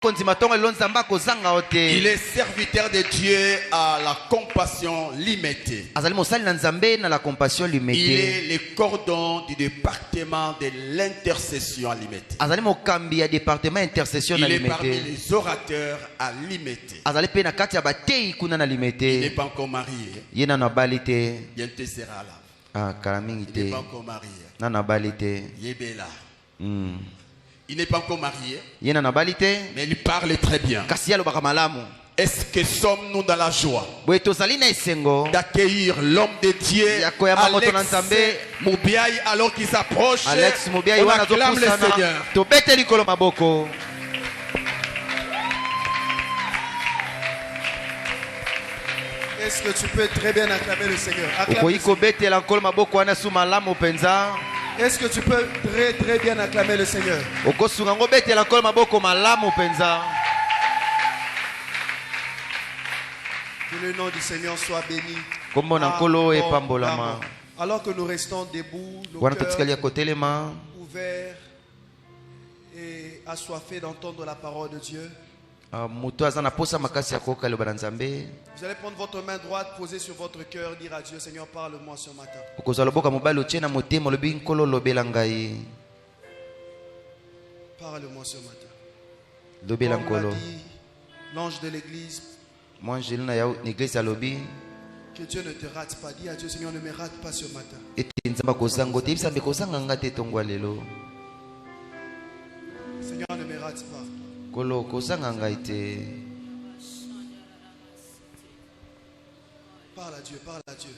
Il est serviteur de Dieu à la compassion limitée. Il est le cordon du département de l'intercession limitée. Il est parmi les orateurs à limiter. Il n'est pas encore marié. Bientôt sera là. Il n'est pas encore marié. Yébela. Il n'est pas encore marié, mais il parle très bien. Est-ce que sommes-nous dans la joie d'accueillir l'homme de Dieu, Alex Moubiaï, alors qu'il s'approche? On acclame le Seigneur. Est-ce que tu peux très bien acclamer le Seigneur? Est-ce que tu peux très bien acclamer le Seigneur? Que le nom du Seigneur soit béni. Alors que nous restons debout, nos cœurs ouverts et assoiffés d'entendre la parole de Dieu, vous allez prendre votre main droite, poser sur votre cœur, dire à Dieu: Seigneur, parle-moi ce matin. Parle-moi ce matin. Comme l'a dit l'ange de l'église, que Dieu ne te rate pas. Dis à Dieu: Seigneur, ne me rate pas ce matin. Seigneur, ne me rate pas. Parle à Dieu, parle à Dieu.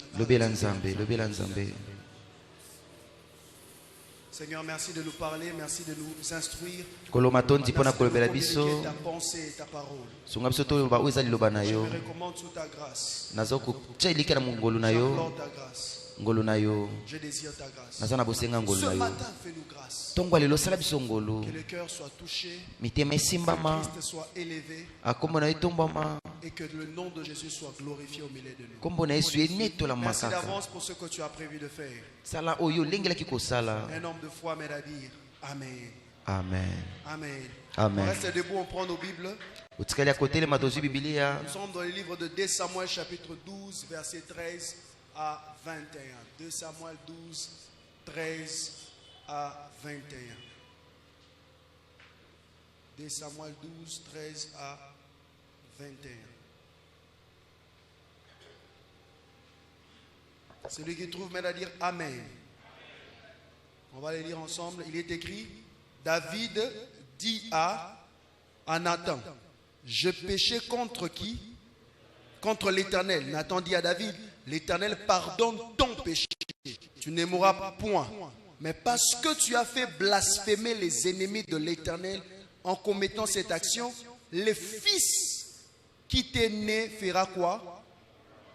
Seigneur, merci de nous parler, merci de nous instruire. Merci de communiquer ta pensée et ta parole. Je me recommande sous ta grâce. J'implore ta grâce. Je désire ta grâce. Ce matin, fais-nous grâce. Que le cœur soit touché, que Christ soit élevé et que le nom de Jésus soit glorifié au milieu de nous. Merci d'avance pour ce que tu as prévu de faire. Un homme de foi m'aide à dire Amen. Amen. Amen. Amen. On reste debout, on prend nos Bibles. Nous sommes dans le livre de 2 Samuel chapitre 12 verset 13 à 21. 2 Samuel 12, 13 à 21. 2 Samuel 12, 13 à 21. Celui qui trouve m'aide à dire Amen. On va les lire ensemble. Il est écrit: David dit à Nathan: je péchais contre qui? Contre l'Éternel. Nathan dit à David: l'Éternel pardonne ton péché. Tu ne mourras point. Mais parce que tu as fait blasphémer les ennemis de l'Éternel en commettant cette action, le fils qui t'est né fera quoi?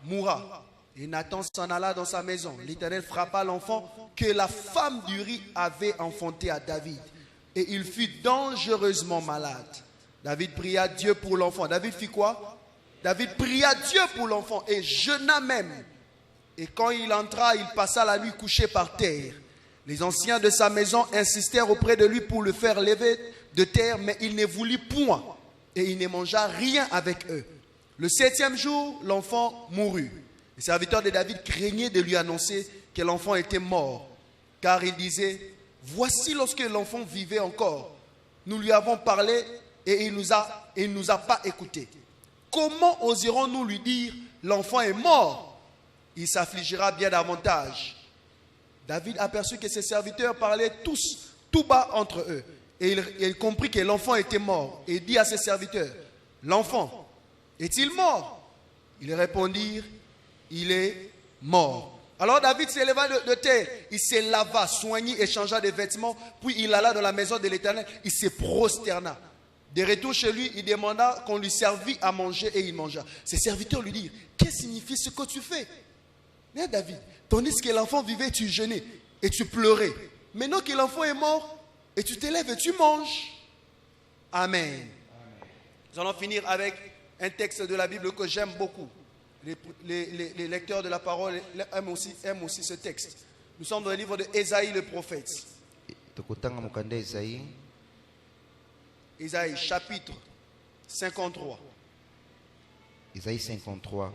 Mourra. Et Nathan s'en alla dans sa maison. L'Éternel frappa l'enfant que la femme d'Uri avait enfanté à David. Et il fut dangereusement malade. David pria Dieu pour l'enfant. David fit quoi? David pria Dieu pour l'enfant et jeûna même. Et quand il entra, il passa la nuit couché par terre. Les anciens de sa maison insistèrent auprès de lui pour le faire lever de terre, mais il ne voulut point. Et il ne mangea rien avec eux. Le 7e jour, l'enfant mourut. Les serviteurs de David craignaient de lui annoncer que l'enfant était mort. Car il disait: voici lorsque l'enfant vivait encore, nous lui avons parlé et il nous a pas écoutés. Comment oserons-nous lui dire: l'enfant est mort? Il s'affligira bien davantage. David aperçut que ses serviteurs parlaient tous, tout bas entre eux. Et il comprit que l'enfant était mort. Et dit à ses serviteurs: l'enfant est-il mort? Ils répondirent: il est mort. Alors David s'éleva de terre, il se lava, soignit et changea de vêtements, puis il alla dans la maison de l'Éternel, il se prosterna. De retour chez lui, il demanda qu'on lui servît à manger et il mangea. Ses serviteurs lui dirent: que signifie ce que tu fais? Mais David, tandis que l'enfant vivait, tu jeûnais et tu pleurais. Maintenant que l'enfant est mort, et tu te lèves et tu manges. Amen. Nous allons finir avec un texte de la Bible que j'aime beaucoup. Les lecteurs de la parole aiment aussi ce texte. Nous sommes dans le livre de Ésaïe le prophète. Ésaïe chapitre 53. Isaïe 53.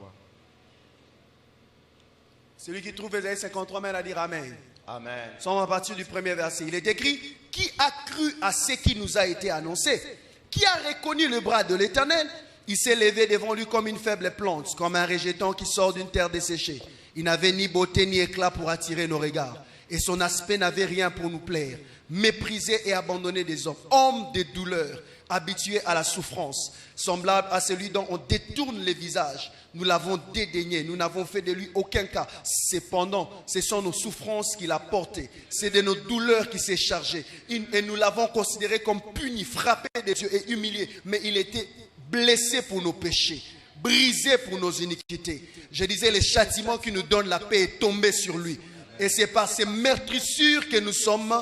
Celui qui trouve Isaïe 53, mais à dire Amen. Amen. Sommes à partir du premier verset. Il est écrit: qui a cru à ce qui nous a été annoncé? Qui a reconnu le bras de l'Éternel? Il s'est levé devant lui comme une faible plante, comme un rejeton qui sort d'une terre desséchée. Il n'avait ni beauté ni éclat pour attirer nos regards, et son aspect n'avait rien pour nous plaire. Méprisé et abandonné des hommes, homme de douleur, habitué à la souffrance, semblable à celui dont on détourne les visages. Nous l'avons dédaigné, nous n'avons fait de lui aucun cas. Cependant, ce sont nos souffrances qu'il a portées, c'est de nos douleurs qu'il s'est chargé. Et nous l'avons considéré comme puni, frappé des yeux et humilié. Mais il était blessé pour nos péchés, brisé pour nos iniquités. Je disais, le châtiment qui nous donne la paix est tombé sur lui. Et c'est par ces meurtrissures que nous sommes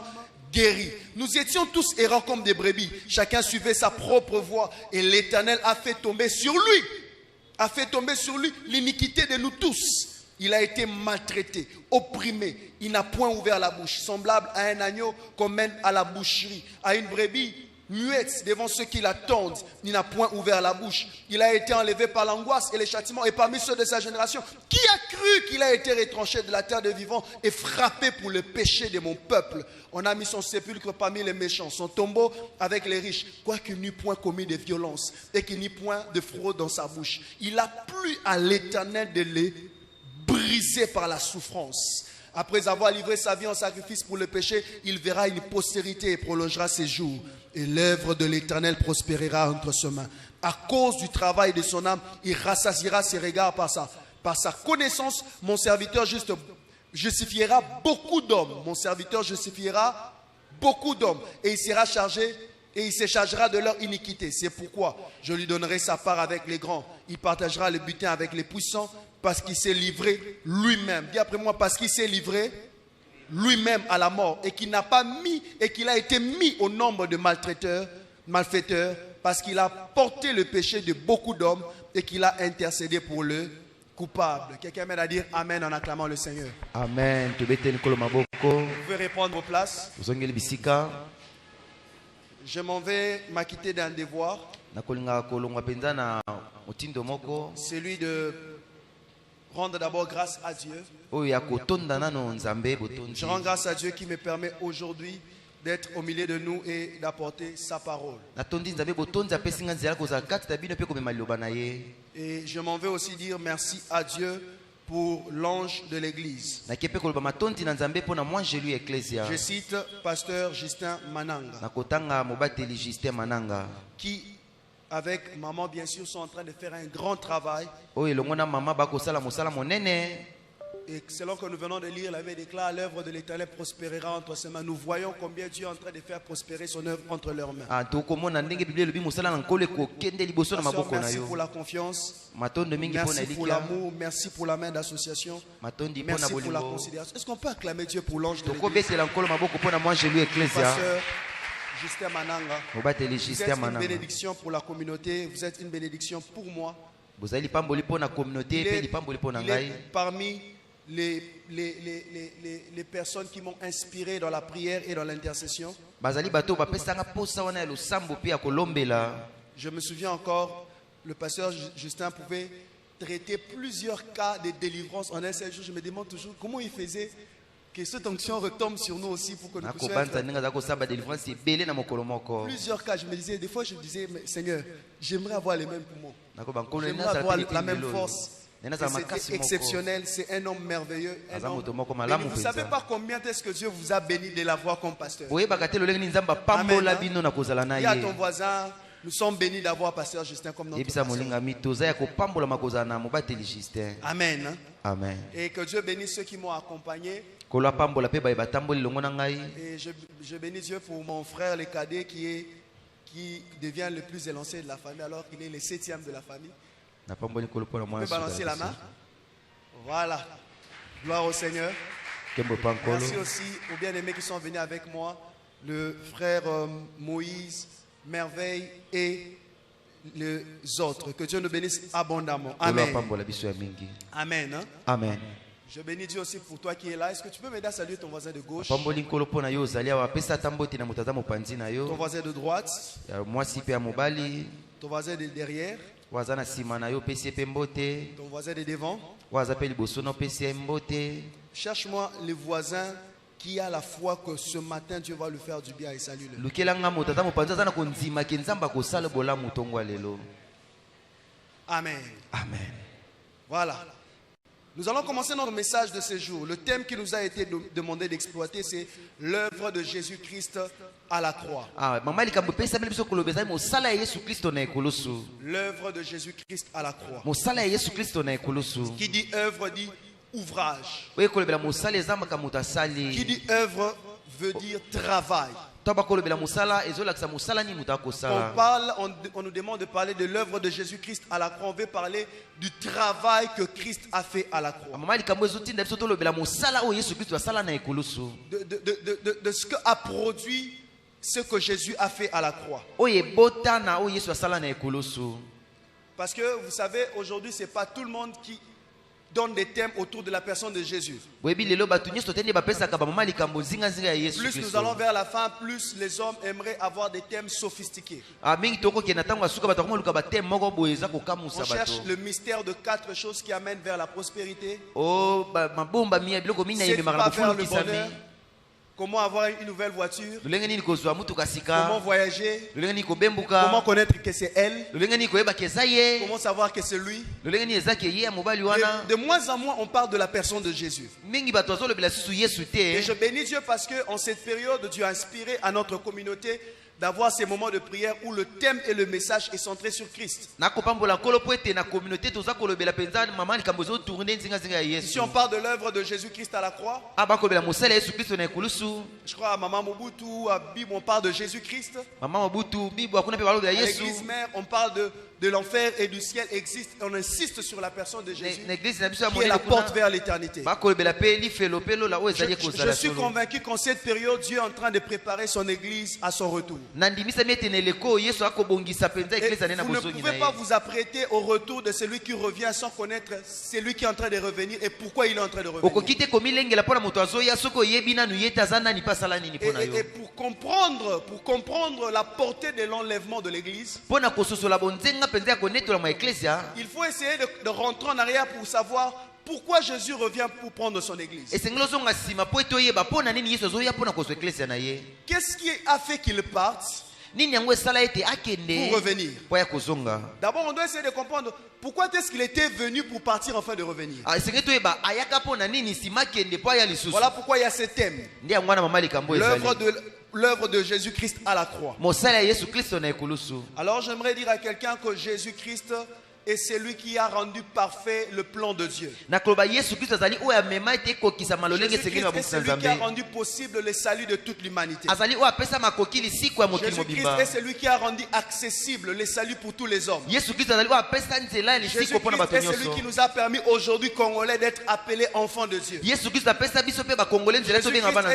guéris. Nous étions tous errants comme des brebis. Chacun suivait sa propre voie. Et l'Éternel a fait tomber sur lui l'iniquité de nous tous. Il a été maltraité, opprimé. Il n'a point ouvert la bouche. Semblable à un agneau qu'on mène à la boucherie, à une brebis muette devant ceux qui l'attendent. Il n'a point ouvert la bouche. Il a été enlevé par l'angoisse et les châtiments, et parmi ceux de sa génération, qui a cru qu'il a été retranché de la terre des vivants et frappé pour le péché de mon peuple? On a mis son sépulcre parmi les méchants, son tombeau avec les riches, quoique n'eût point commis de violence et qu'il n'eût point de fraude dans sa bouche. Il a plu à l'Éternel de les briser par la souffrance. Après avoir livré sa vie en sacrifice pour le péché, il verra une postérité et prolongera ses jours. Et l'œuvre de l'Éternel prospérera entre ses mains. À cause du travail de son âme, il rassasiera ses regards par sa connaissance. Mon serviteur juste justifiera beaucoup d'hommes. Mon serviteur justifiera beaucoup d'hommes. Et il sera chargé, et il se chargera de leur iniquité. C'est pourquoi je lui donnerai sa part avec les grands. Il partagera le butin avec les puissants, parce qu'il s'est livré lui-même. Dis après moi, parce qu'il s'est livré lui-même à la mort, et qu'il n'a pas mis, et qu'il a été mis au nombre de malfaiteurs, parce qu'il a porté le péché de beaucoup d'hommes, et qu'il a intercédé pour le coupable. Quelqu'un m'aide à dire Amen en acclamant le Seigneur. Amen. Vous pouvez reprendre vos places. Je m'en vais m'acquitter d'un devoir, celui de rendre d'abord grâce à Dieu. Je rends grâce à Dieu qui me permet aujourd'hui d'être au milieu de nous et d'apporter sa parole. Et je m'en vais aussi dire merci à Dieu pour l'ange de l'église. Je cite pasteur Justin Mananga, qui avec maman bien sûr sont en train de faire un grand travail. Et selon que nous venons de lire, la Bible déclare: l'œuvre de l'Éternel prospérera entre ses mains. Nous voyons combien Dieu est en train de faire prospérer son œuvre entre leurs mains. Pasteur, merci pour la confiance, merci pour l'amour, merci pour la main d'association, merci pour la considération. Est-ce qu'on peut acclamer Dieu pour l'ange de l'église? Pasteur Justin Mananga, vous êtes une bénédiction pour la communauté, vous êtes une bénédiction pour moi. Il est parmi les personnes qui m'ont inspiré dans la prière et dans l'intercession. Je me souviens encore, le pasteur Justin pouvait traiter plusieurs cas de délivrance en un seul jour. Je me demande toujours comment il faisait que cette onction retombe sur nous aussi pour que nous puissions plusieurs cas. Je me disais, des fois je me disais, mais Seigneur, j'aimerais avoir les mêmes poumons, j'aimerais avoir la même force. C'est exceptionnel, c'est un homme merveilleux, un homme. Et vous ne savez pas combien est-ce que Dieu vous a béni de l'avoir comme pasteur. Amen, hein? Dis à ton voisin, nous sommes bénis d'avoir pasteur Justin comme notre pasteur. Amen, hein? Amen. Et que Dieu bénisse ceux qui m'ont accompagné. Et je bénis Dieu pour mon frère le cadet qui devient le plus élancé de la famille alors qu'il est le 7e de la famille. Vous pouvez balancer la main. Voilà. Gloire au Seigneur. Merci aussi aux bien-aimés qui sont venus avec moi, le frère Moïse, Merveille et les autres. Que Dieu nous bénisse abondamment. Amen. Amen. Hein? Amen. Je bénis Dieu aussi pour toi qui es là. Est-ce que tu peux m'aider à saluer ton voisin de gauche? Ton voisin de droite? Ton voisin de derrière. Ton voisin de devant. Cherche-moi les voisins qui a la foi que ce matin Dieu va lui faire du bien et salue-le. Amen. Amen. Voilà. Nous allons commencer notre message de ce jour. Le thème qui nous a été demandé d'exploiter, c'est l'œuvre de Jésus-Christ à la croix. L'œuvre de Jésus-Christ à la croix. Qui dit œuvre dit ouvrage. Qui dit œuvre veut dire travail. On nous demande de parler de l'œuvre de Jésus-Christ à la croix. On veut parler du travail que Christ a fait à la croix. De ce que a produit ce que Jésus a fait à la croix. Parce que vous savez, aujourd'hui, ce n'est pas tout le monde qui donne des thèmes autour de la personne de Jésus. Plus nous allons vers la fin, plus les hommes aimeraient avoir des thèmes sophistiqués. On cherche le mystère de 4 choses qui amènent vers la prospérité. C'est pas vers le bonheur. Comment avoir une nouvelle voiture? Comment voyager? Comment connaître que c'est elle? Comment savoir que c'est lui? De moins en moins, on parle de la personne de Jésus. Et je bénis Dieu parce qu'en cette période, Dieu a inspiré à notre communauté d'avoir ces moments de prière où le thème et le message est centré sur Christ. Si on parle de l'œuvre de Jésus-Christ à la croix, je crois à Maman Mobutu, à Bible, on parle de Jésus-Christ. À l'église mère, on parle de l'enfer et du ciel existe. On insiste sur la personne de Jésus qui est la porte vers l'éternité. Je suis convaincu qu'en cette période, Dieu est en train de préparer son église à son retour. Et vous ne pouvez pas vous apprêter au retour de celui qui revient sans connaître celui qui est en train de revenir et pourquoi il est en train de revenir. Et pour comprendre la portée de l'enlèvement de l'église, il faut essayer de rentrer en arrière pour savoir pourquoi Jésus revient pour prendre son église. Qu'est-ce qui a fait qu'il parte pour revenir? D'abord, on doit essayer de comprendre pourquoi est-ce qu'il était venu pour partir afin de revenir. Voilà pourquoi il y a ce thème. L'œuvre de Jésus-Christ à la croix. Alors j'aimerais dire à quelqu'un que Jésus-Christ est celui qui a rendu parfait le plan de Dieu. Jésus-Christ est celui qui a rendu possible le salut de toute l'humanité. Jésus-Christ est celui qui a rendu accessible le salut pour tous les hommes. Jésus-Christ est celui qui nous a permis aujourd'hui, Congolais, d'être appelés enfants de Dieu. Jésus-Christ est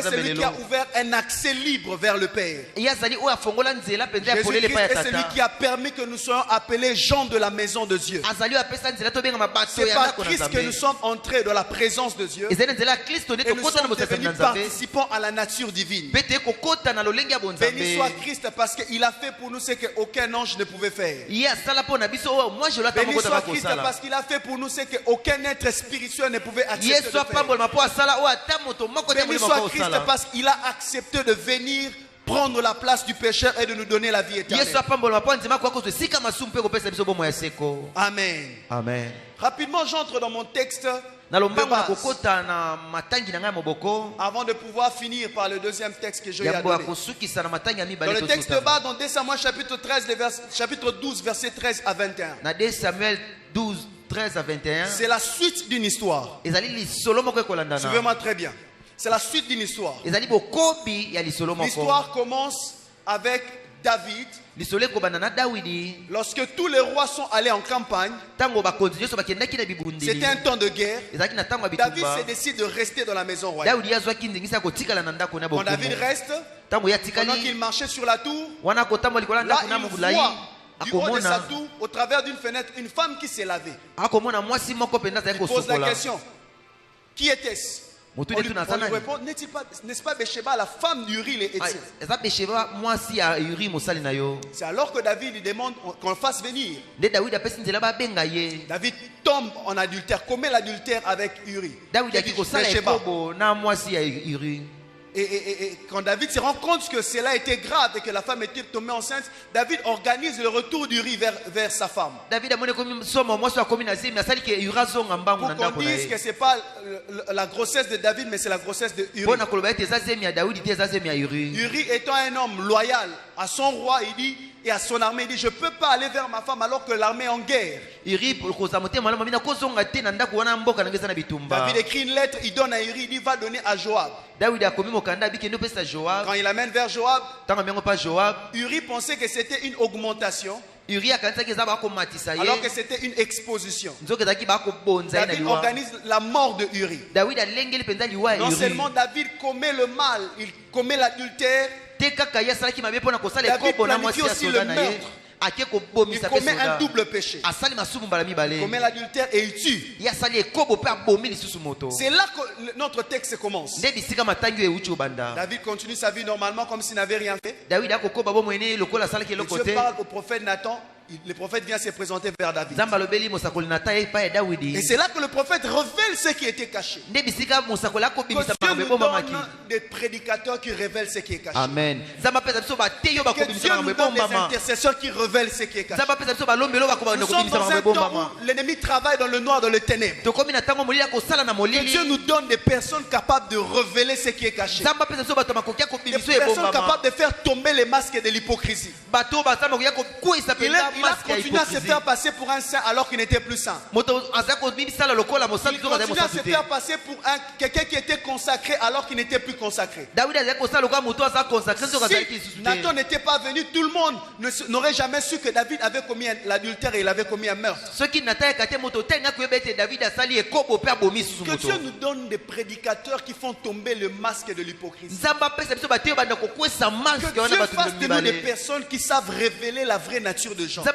celui qui a ouvert un accès libre vers le Père. Jésus-Christ est celui qui a permis que nous soyons appelés gens de la maison de Dieu. C'est par Christ que nous sommes entrés dans la présence de Dieu et nous sommes devenus participants à la nature divine. Béni soit Christ parce qu'il a fait pour nous ce qu'aucun ange ne pouvait faire. Béni soit Christ parce qu'il a fait pour nous ce qu'aucun être spirituel ne pouvait accepter de faire. Béni soit Christ parce qu'il a accepté de venir prendre la place du pécheur et de nous donner la vie éternelle. Amen. Amen. Rapidement, j'entre dans mon texte de base, avant de pouvoir finir par le deuxième texte que je vais donner. Dans le texte de base, dans 2 Samuel chapitre 12, verset 13 à 21. C'est la suite d'une histoire. Suivez-moi très bien. C'est la suite d'une histoire. L'histoire commence avec David. Lorsque tous les rois sont allés en campagne, c'était un temps de guerre. David se décide de rester dans la maison royale. Quand David reste, pendant qu'il marchait sur la tour, là il voit du haut de sa tour, au travers d'une fenêtre, une femme qui s'est lavée. Il pose la question: qui était-ce? On lui répond, n'est-ce pas Bécheba, la femme d'Uri les Hétiens? C'est alors que David lui demande qu'on le fasse venir. David tombe en adultère, commet l'adultère avec Uri. Et quand David se rend compte que cela était grave et que la femme était tombée enceinte, David organise le retour d'Uri vers sa femme. Pour qu'on dise que ce n'est pas la grossesse de David, mais c'est la grossesse de Uri. Uri étant un homme loyal à son roi, il dit, et à son armée, il dit, je ne peux pas aller vers ma femme alors que l'armée est en guerre. David écrit une lettre, il donne à Uri, il dit, va donner à Joab. Quand il amène vers Joab, Uri pensait que c'était une augmentation, alors que c'était une exposition. David organise la mort de Uri. Non seulement David commet le mal, il commet l'adultère, David planifie aussi le meurtre. Il commet un double péché. Il commet l'adultère et il tue. C'est là que notre texte commence. David continue sa vie normalement comme s'il n'avait rien fait. Et Dieu parle au prophète Nathan. Le prophète vient se présenter vers David. Et c'est là que le prophète révèle ce qui était caché. Que Dieu nous donne des prédicateurs qui révèlent ce qui est caché. Amen. Que Dieu nous donne des intercesseurs qui révèlent ce qui est caché. Nous sommes dans un temps où l'ennemi travaille dans le noir, dans les ténèbres. Que Dieu nous donne des personnes capables de révéler ce qui est caché. Des personnes capables de faire tomber les masques de l'hypocrisie. Il a continué à se faire passer pour un saint alors qu'il n'était plus saint. Il continue à se faire passer pour quelqu'un qui était consacré alors qu'il n'était plus consacré. Si Nathan n'était pas venu, tout le monde n'aurait jamais su que David avait commis l'adultère et il avait commis un meurtre. Que Dieu nous donne des prédicateurs qui font tomber le masque de l'hypocrisie. Que Dieu fasse de nous des personnes qui savent révéler la vraie nature de gens. Et je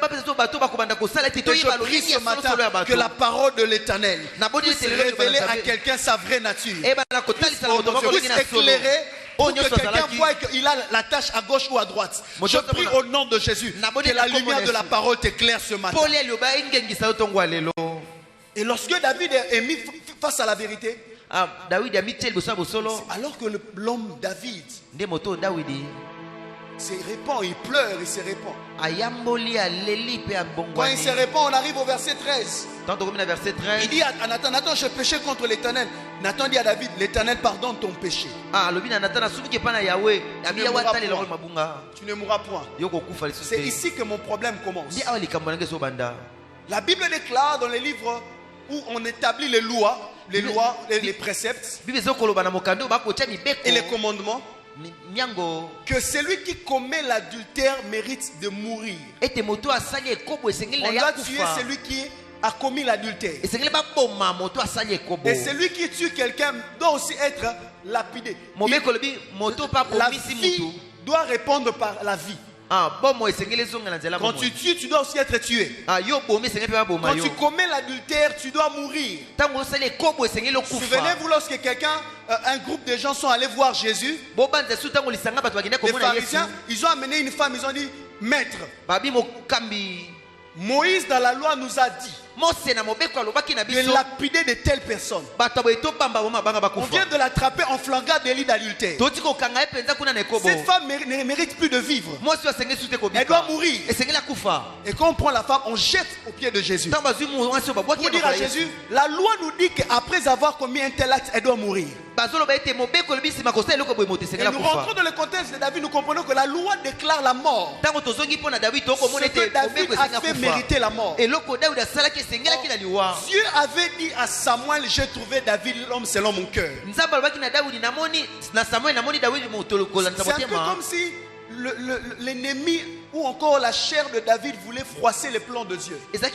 prie ce matin que la parole de l'Éternel puisse révéler à quelqu'un sa vraie nature. Puisse éclairer pour que quelqu'un voie qu'il a la tâche à gauche ou à droite. Je prie au nom de Jésus que la lumière de la parole t'éclaire ce matin. Et lorsque David est mis face à la vérité, alors que l'homme David se répand, il pleure, il se répand. Quand il se répand, on arrive au verset 13. Il dit à Nathan, Nathan, je péché contre l'Éternel. Nathan dit à David, l'Éternel pardonne ton péché. Tu ne mourras point. C'est ici que mon problème commence. La Bible déclare dans les livres où on établit les lois, les préceptes et les commandements, que celui qui commet l'adultère mérite de mourir. On doit tuer celui qui a commis l'adultère. Et celui qui tue quelqu'un doit aussi être lapidé. La vie doit répondre par la vie. Quand tu tues, tu dois aussi être tué. Quand tu commets l'adultère, tu dois mourir. Souvenez-vous lorsque un groupe de gens sont allés voir Jésus, les pharisiens, ils ont amené une femme, ils ont dit, maître, Moïse dans la loi nous a dit de lapider de telles personnes. On vient de l'attraper en flagrant délit d'adultère. Cette femme ne mérite plus de vivre. Elle doit mourir. Et quand on prend la femme, on jette au pied de Jésus. Pour dire à Jésus, la loi nous dit qu'après avoir commis un tel acte, elle doit mourir. Et nous rentrons dans le contexte de David, nous comprenons que la loi déclare la mort. Ce que David a fait mériter la mort. Dieu avait dit à Samuel, j'ai trouvé David l'homme selon mon cœur. C'est un peu comme si l'ennemi Ou encore la chair de David voulait froisser les plans de Dieu. C'est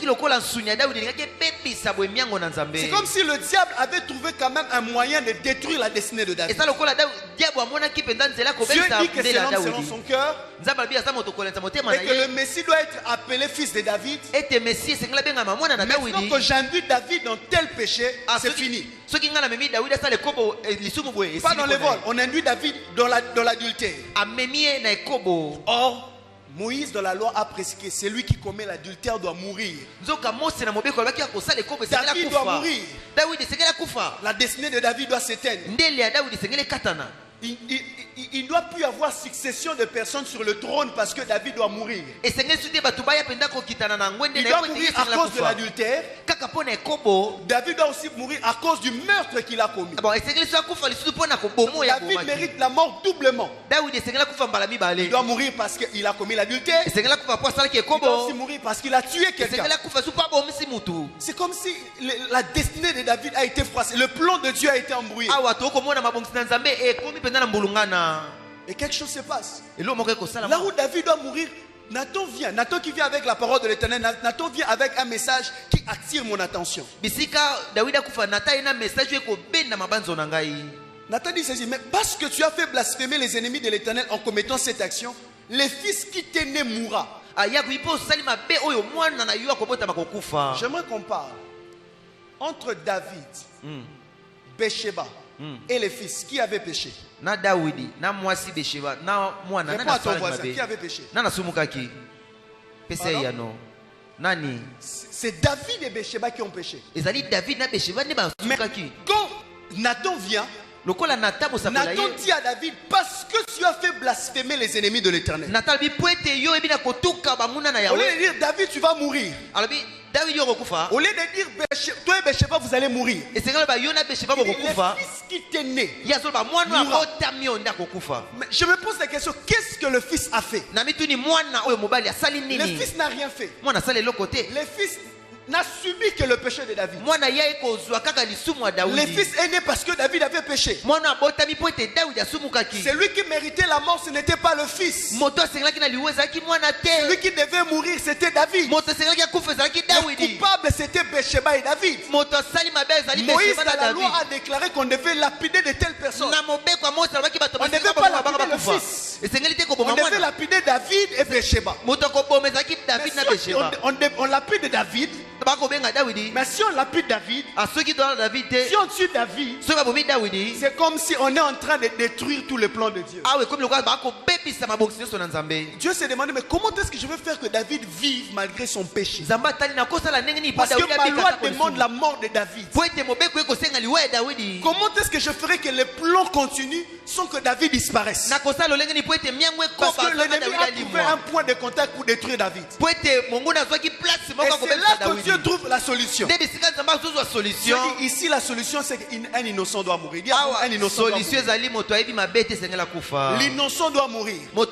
comme si le diable avait trouvé quand même un moyen de détruire la destinée de David. Dieu dit que c'est l'homme selon son cœur et que le Messie doit être appelé fils de David. Maintenant que j'induis David dans tel péché, c'est fini. Pas dans les vols, on induit David dans l'adultère. Or, Moïse dans la loi a prescrit celui qui commet l'adultère doit mourir. David doit mourir. La destinée de David doit s'éteindre. Il ne doit plus y avoir succession de personnes sur le trône parce que David doit mourir. Il doit mourir à cause de l'adultère. David doit aussi mourir à cause du meurtre qu'il a commis. David mérite la mort doublement. Il doit mourir parce qu'il a commis l'adultère. Il doit aussi mourir parce qu'il a tué quelqu'un. C'est comme si la destinée de David a été froissée. Le plan de Dieu a été embrouillé. Et quelque chose se passe. Là où David doit mourir, Nathan vient. Nathan qui vient avec la parole de l'Éternel. Nathan vient avec un message qui attire mon attention. Nathan dit ceci, mais parce que tu as fait blasphémer les ennemis de l'Éternel en commettant cette action, le fils qui t'est né mourra. J'aimerais qu'on parle entre David, Bécheba et les fils. Qui avait péché? Réponds à ton voisin. Qui avait péché? C'est David et Bécheba qui ont péché. Mais quand Nathan vient, Nathan dit à David, parce que tu as fait blasphémer les ennemis de l'Éternel. Au lieu de dire David, tu vas mourir. Au lieu de dire toi et Bécheba vous allez mourir, le fils qui t'est né mourra. Mais je me pose la question, qu'est-ce que le fils a fait? Le fils n'a rien fait. Le fils n'a subi que le péché de David. Le fils est né parce que David avait péché. Celui qui méritait la mort, ce n'était pas le fils. Celui qui devait mourir, c'était David. Le coupable, c'était Bécheba et David. Moïse, dans la loi, a déclaré qu'on devait lapider de telles personnes. On ne devait pas lapider le fils. On devait lapider David et Bécheba. On lapide David. Mais si on lapide David, si on tue David, c'est comme si on est en train de détruire tous les plans de Dieu. Dieu s'est demandé, mais comment est-ce que je veux faire que David vive malgré son péché? Parce que ma loi demande la mort de David. Comment est-ce que je ferai que les plans continuent sans que David disparaisse? Parce que l'ennemi a trouvé un point de contact pour détruire David. Et c'est là que Dieu trouve la solution. Dieu dit, ici la solution c'est qu'un innocent doit mourir. Un innocent doit mourir. L'innocent doit mourir. Le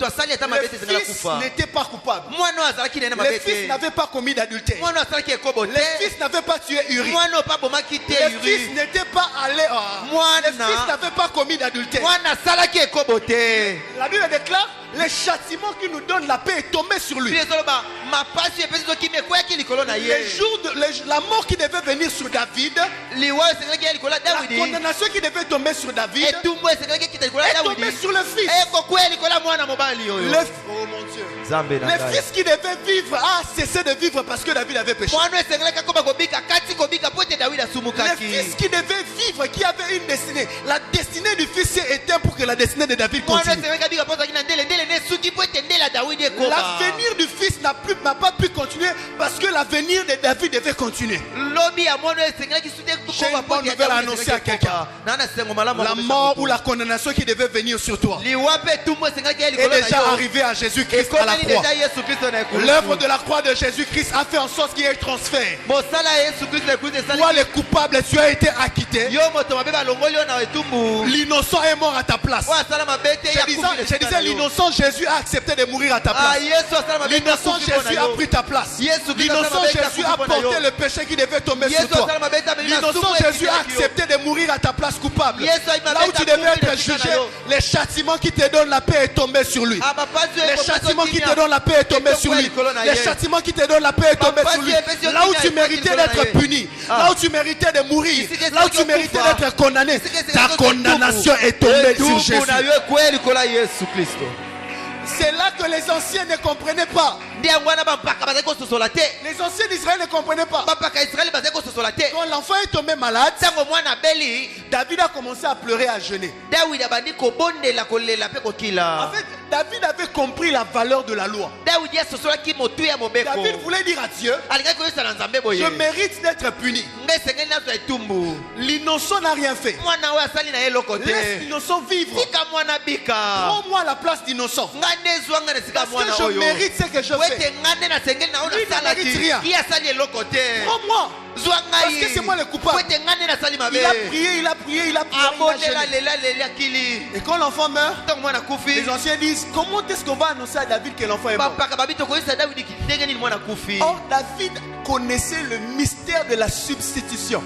fils n'était pas coupable. Le fils n'avait pas commis d'adultère. Le fils n'avait pas tué Uri. Le fils n'était pas allé. Le fils n'avait pas commis d'adultère. La Bible déclare, le châtiment qui nous donne la paix est tombé sur lui. La mort qui devait venir sur David, la condamnation qui devait tomber sur David, est tombée sur le fils. Oh mon Dieu. Le fils qui devait vivre a cessé de vivre parce que David avait péché. Le fils qui devait vivre, qui avait une destinée, la destinée du fils s'est éteinte pour que la destinée de David continue. L'avenir du fils n'a pas pu continuer parce que l'avenir de David devait continuer. J'ai une bonne nouvelle à annoncer à quelqu'un. La mort ou la condamnation qui devait venir sur toi est déjà arrivée à Jésus-Christ à la croix. L'œuvre de la croix de Jésus-Christ a fait en sorte qu'il y ait un transfert. Toi le coupable, tu as été acquitté. L'innocent est mort à ta place. Je disais l'innocent Jésus a accepté de mourir à ta place. L'innocent Jésus a pris ta place. L'innocent L'innocent Jésus a porté le péché qui devait tomber sur toi. L'innocent Jésus a accepté de mourir à ta place coupable. Là où tu devais être jugé, les châtiments qui te donnent la paix est tombé sur lui. Les châtiments qui te donnent la paix est tombé sur lui. Les châtiments qui te donnent la paix est tombé sur lui. Là où tu méritais d'être puni, là où tu méritais de mourir, là où tu méritais d'être condamné, ta condamnation est tombée sur Jésus. C'est là que les anciens ne comprenaient pas. Les anciens d'Israël ne comprenaient pas. Quand l'enfant est tombé malade, David a commencé à pleurer, à jeûner. En fait, David avait compris la valeur de la loi. David voulait dire à Dieu, je mérite d'être puni. L'innocent n'a rien fait. Laisse l'innocent vivre. Prends-moi la place d'innocent. Parce que je mérite ce que je fais. Lui ne mérite rien. Prends-moi. Parce que c'est moi le coupable. Il a prié, il a prié, il a prié. Et quand l'enfant meurt, les anciens disent, comment est-ce qu'on va annoncer à David que l'enfant est mort? Or, David connaissait le mystère de la substitution.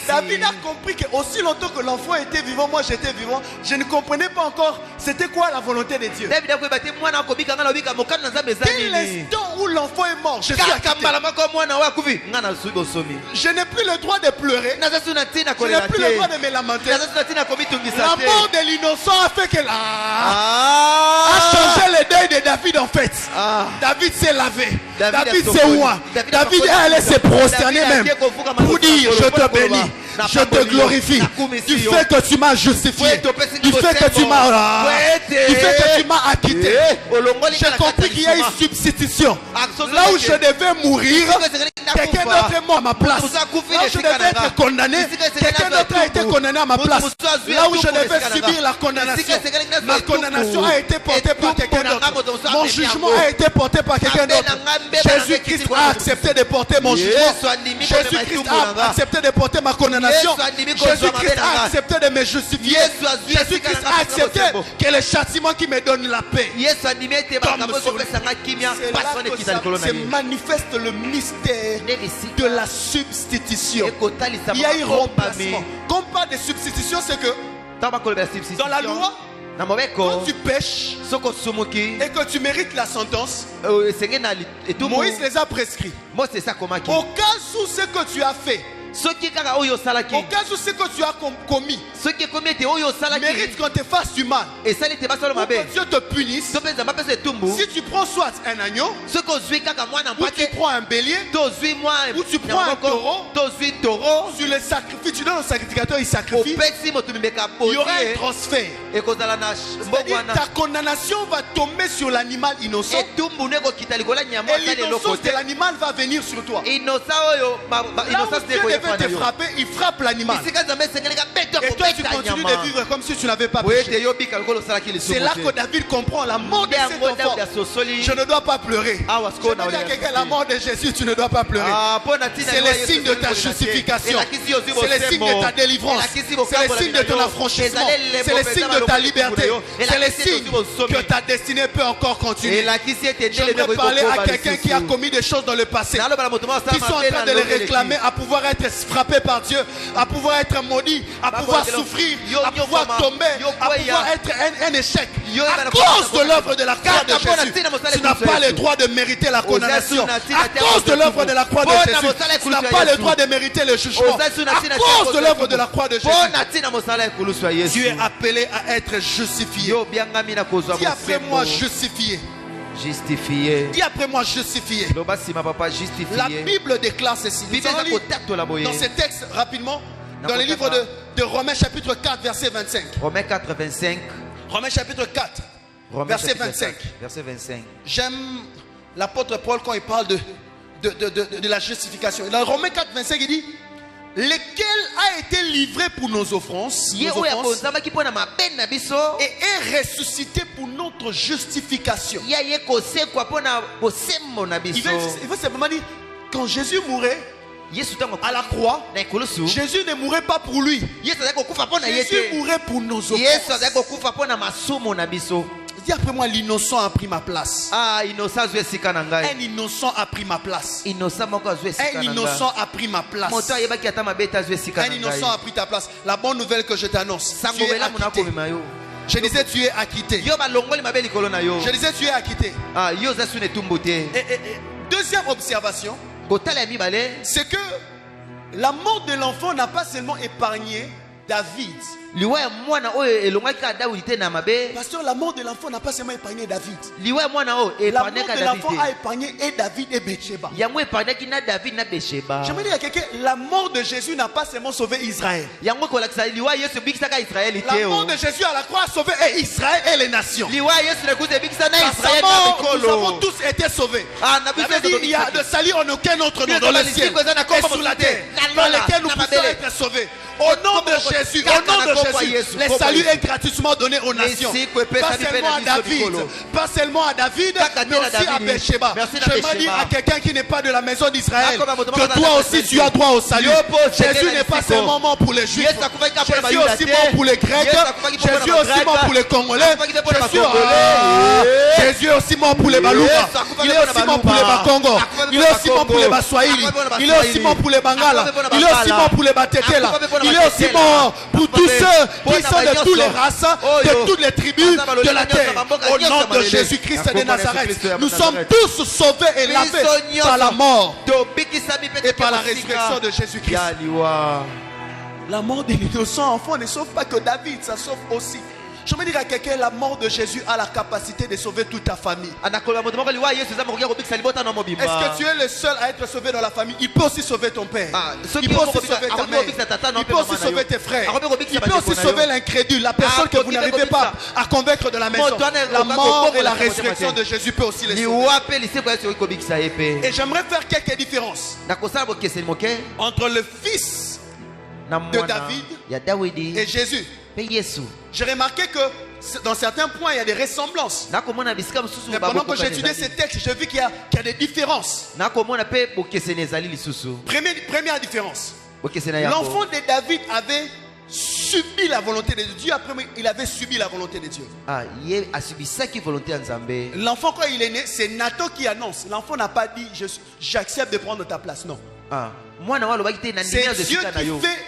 David a compris que aussi longtemps que l'enfant était vivant, moi j'étais vivant, je ne comprenais pas encore c'était quoi la volonté de Dieu. Dès l'instant où l'enfant est mort, je suis acquitté. Je n'ai plus le droit de pleurer. Je n'ai plus le droit de me lamenter. La mort de l'innocent a fait que a changé le deuil de David en fait. David s'est lavé. David s'est oint. David est allé se prosterner même pour dire je te bénis. Je te glorifie du fait que tu m'as justifié, du fait que tu m'as acquitté. J'ai compris qu'il y a une substitution. Là où je devais mourir, quelqu'un d'autre est mort à ma place. Là où je devais être condamné, quelqu'un d'autre a été condamné à ma place. Là où je devais subir la condamnation, ma condamnation a été portée par quelqu'un d'autre. Mon jugement a été porté par quelqu'un d'autre. Jésus-Christ a accepté de porter mon jugement. Jésus-Christ a accepté de porter ma condamnation. Jésus-Christ a accepté de me justifier. Jésus-Christ a accepté que le châtiment qui me donne la paix tombe sur lui. C'est là que ça se manifeste le mystère de la substitution. Il y a un remplacement. Quand on parle de substitution, c'est que dans la loi, quand tu pêches et que tu mérites la sentence, Moïse les a prescrits. Au cas où ce que tu as fait, au cas où ce que tu as commis mérite qu'on te fasse du mal, ou que Dieu te punisse, si tu prends soit un agneau, ou tu prends un bélier, ou tu prends un taureau, sur le sacrifice, tu donnes au sacrificateur, il sacrifie, il y aura un transfert. C'est-à-dire ta condamnation va tomber sur l'animal innocent et l'innocence de l'animal va venir sur toi. Là où Dieu devait te frapper, il frappe l'animal. Et toi tu continues de vivre comme si tu n'avais pas péché. C'est là que David comprend la mort de cet enfant. Je ne dois pas pleurer. Je veux dire à quelqu'un, la mort de Jésus, tu ne dois pas pleurer. C'est le signe de ta justification. C'est le signe de ta délivrance. C'est le signe de ton affranchissement. C'est le signe de ta liberté. C'est le signe que ta destinée peut encore continuer. J'aimerais parler à quelqu'un qui a commis des choses dans le passé, qui sont en train de les réclamer à pouvoir être frappé par Dieu, à pouvoir être maudit, à pouvoir souffrir, à pouvoir tomber, à pouvoir être un échec. À cause de l'œuvre de la croix de Jésus, tu n'as pas le droit de mériter la condamnation. À cause de l'œuvre de la croix de Jésus, tu n'as pas le droit de mériter le jugement. À cause de l'œuvre de la croix de Jésus, tu es appelé à être justifié. Dis après moi justifié. Justifié. Dis après moi justifié. La Bible déclare ceci. Nous allons lire dans ces textes rapidement dans le livre de Romains chapitre 4 verset 25. Romains 4 25. Romains chapitre 4 verset 25. J'aime l'apôtre Paul quand il parle de la justification. Dans Romains 4 25 il dit lequel a été livré pour nos offenses et est ressuscité pour notre justification. Il veut simplement dire quand Jésus mourait à la croix, Jésus ne mourait pas pour lui. Jésus mourait pour nos offenses. Dis après moi, l'innocent a pris ma place. Un innocent a pris ma place. Un innocent a pris ma place. Un innocent a pris ta place. La bonne nouvelle que je t'annonce, tu es acquitté. Je disais tu es acquitté. Je disais tu es acquitté. Deuxième observation, c'est que la mort de l'enfant n'a pas seulement épargné David. Pasteur, la mort de l'enfant n'a pas seulement épargné David. La mort de l'enfant a épargné et David et Bathsheba. Je me dis à quelqu'un, la mort de Jésus n'a pas seulement sauvé Israël. La mort de Jésus à la croix a sauvé et Israël et les nations. Par sa mort, nous avons tous été sauvés. Il y a de salut en aucun autre nom dans le ciel et sous la terre dans lequel nous pouvons être sauvés. Au nom de Jésus, le salut est gratuitement donné aux nations. Pas seulement à David, mais aussi à Bathsheba. Je dis à quelqu'un qui n'est pas de la maison d'Israël que toi aussi tu as droit au salut. Jésus n'est pas seulement mort pour les Juifs. Jésus est aussi mort pour les Grecs. Jésus est aussi mort pour les Congolais. Jésus est aussi mort pour les Balouba. Il est aussi mort pour les Bakongo. Il est aussi mort pour les Baswahili. Il est aussi mort pour les Bangala. Il est aussi mort pour les Batekela. Il est aussi mort pour tous ceux qui sont de toutes les races, de toutes les tribus de la terre. Au nom de Jésus-Christ de Nazareth, nous sommes tous sauvés et lavés par la mort et par la résurrection de Jésus-Christ. La mort de l'innocent enfant ne sauve pas que David, ça sauve aussi. Je me dis à quelqu'un, la mort de Jésus a la capacité de sauver toute ta famille. Est-ce que tu es le seul à être sauvé dans la famille? Il peut aussi sauver ton père. Il peut aussi sauver ta mère. Il peut aussi sauver tes frères. Il peut aussi sauver l'incrédule, la personne que vous n'arrivez pas à convaincre de la maison. La mort et la résurrection de Jésus peut aussi les sauver. Et j'aimerais faire quelques différences entre le fils de David et Jésus. J'ai remarqué que dans certains points il y a des ressemblances. Mais pendant que j'étudiais ces textes, j'ai vu qu'il y a des différences. Première différence. L'enfant de David avait subi la volonté de Dieu. Après, il avait subi la volonté de Dieu. L'enfant, quand il est né, c'est Nathan qui annonce. L'enfant n'a pas dit j'accepte de prendre ta place. Non. C'est Dieu qui fait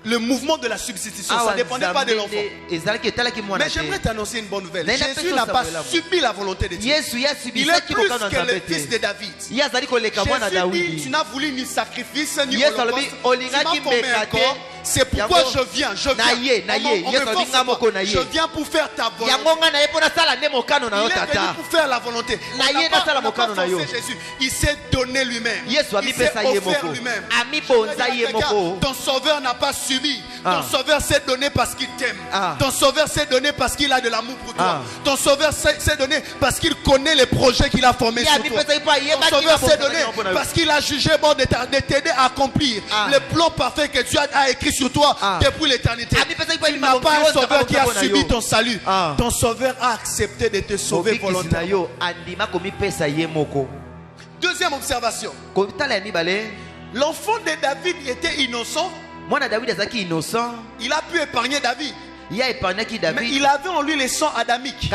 le mouvement de la substitution. Ça ne dépendait pas de l'enfant. Mais j'aimerais t'annoncer une bonne nouvelle. Jésus n'a pas subi la volonté de Dieu. Il est plus que le fils de David. Jésus dit, tu n'as voulu ni sacrifice ni holocauste. Tu m'as formé un corps. C'est pourquoi je viens. Je viens pour faire ta volonté. Il est venu pour faire la volonté. Il n'a pas forcé Jésus. Il s'est donné lui-même. Il s'est offert lui-même. Ton sauveur n'a pas subi. Ton sauveur s'est donné parce qu'il t'aime. Ton sauveur s'est donné parce qu'il a de l'amour pour toi. Ton sauveur s'est donné parce qu'il connaît les projets qu'il a formés sur toi. Ton sauveur s'est donné parce qu'il a jugé bon de t'aider à accomplir le plan parfait que Dieu a écrit sur toi depuis l'éternité. Il n'a pas un sauveur qui a subi ton salut. Ton sauveur a accepté de te sauver volontairement. Deuxième observation. L'enfant de David était innocent. Il a pu épargner David. Mais il avait en lui les sangs adamiques.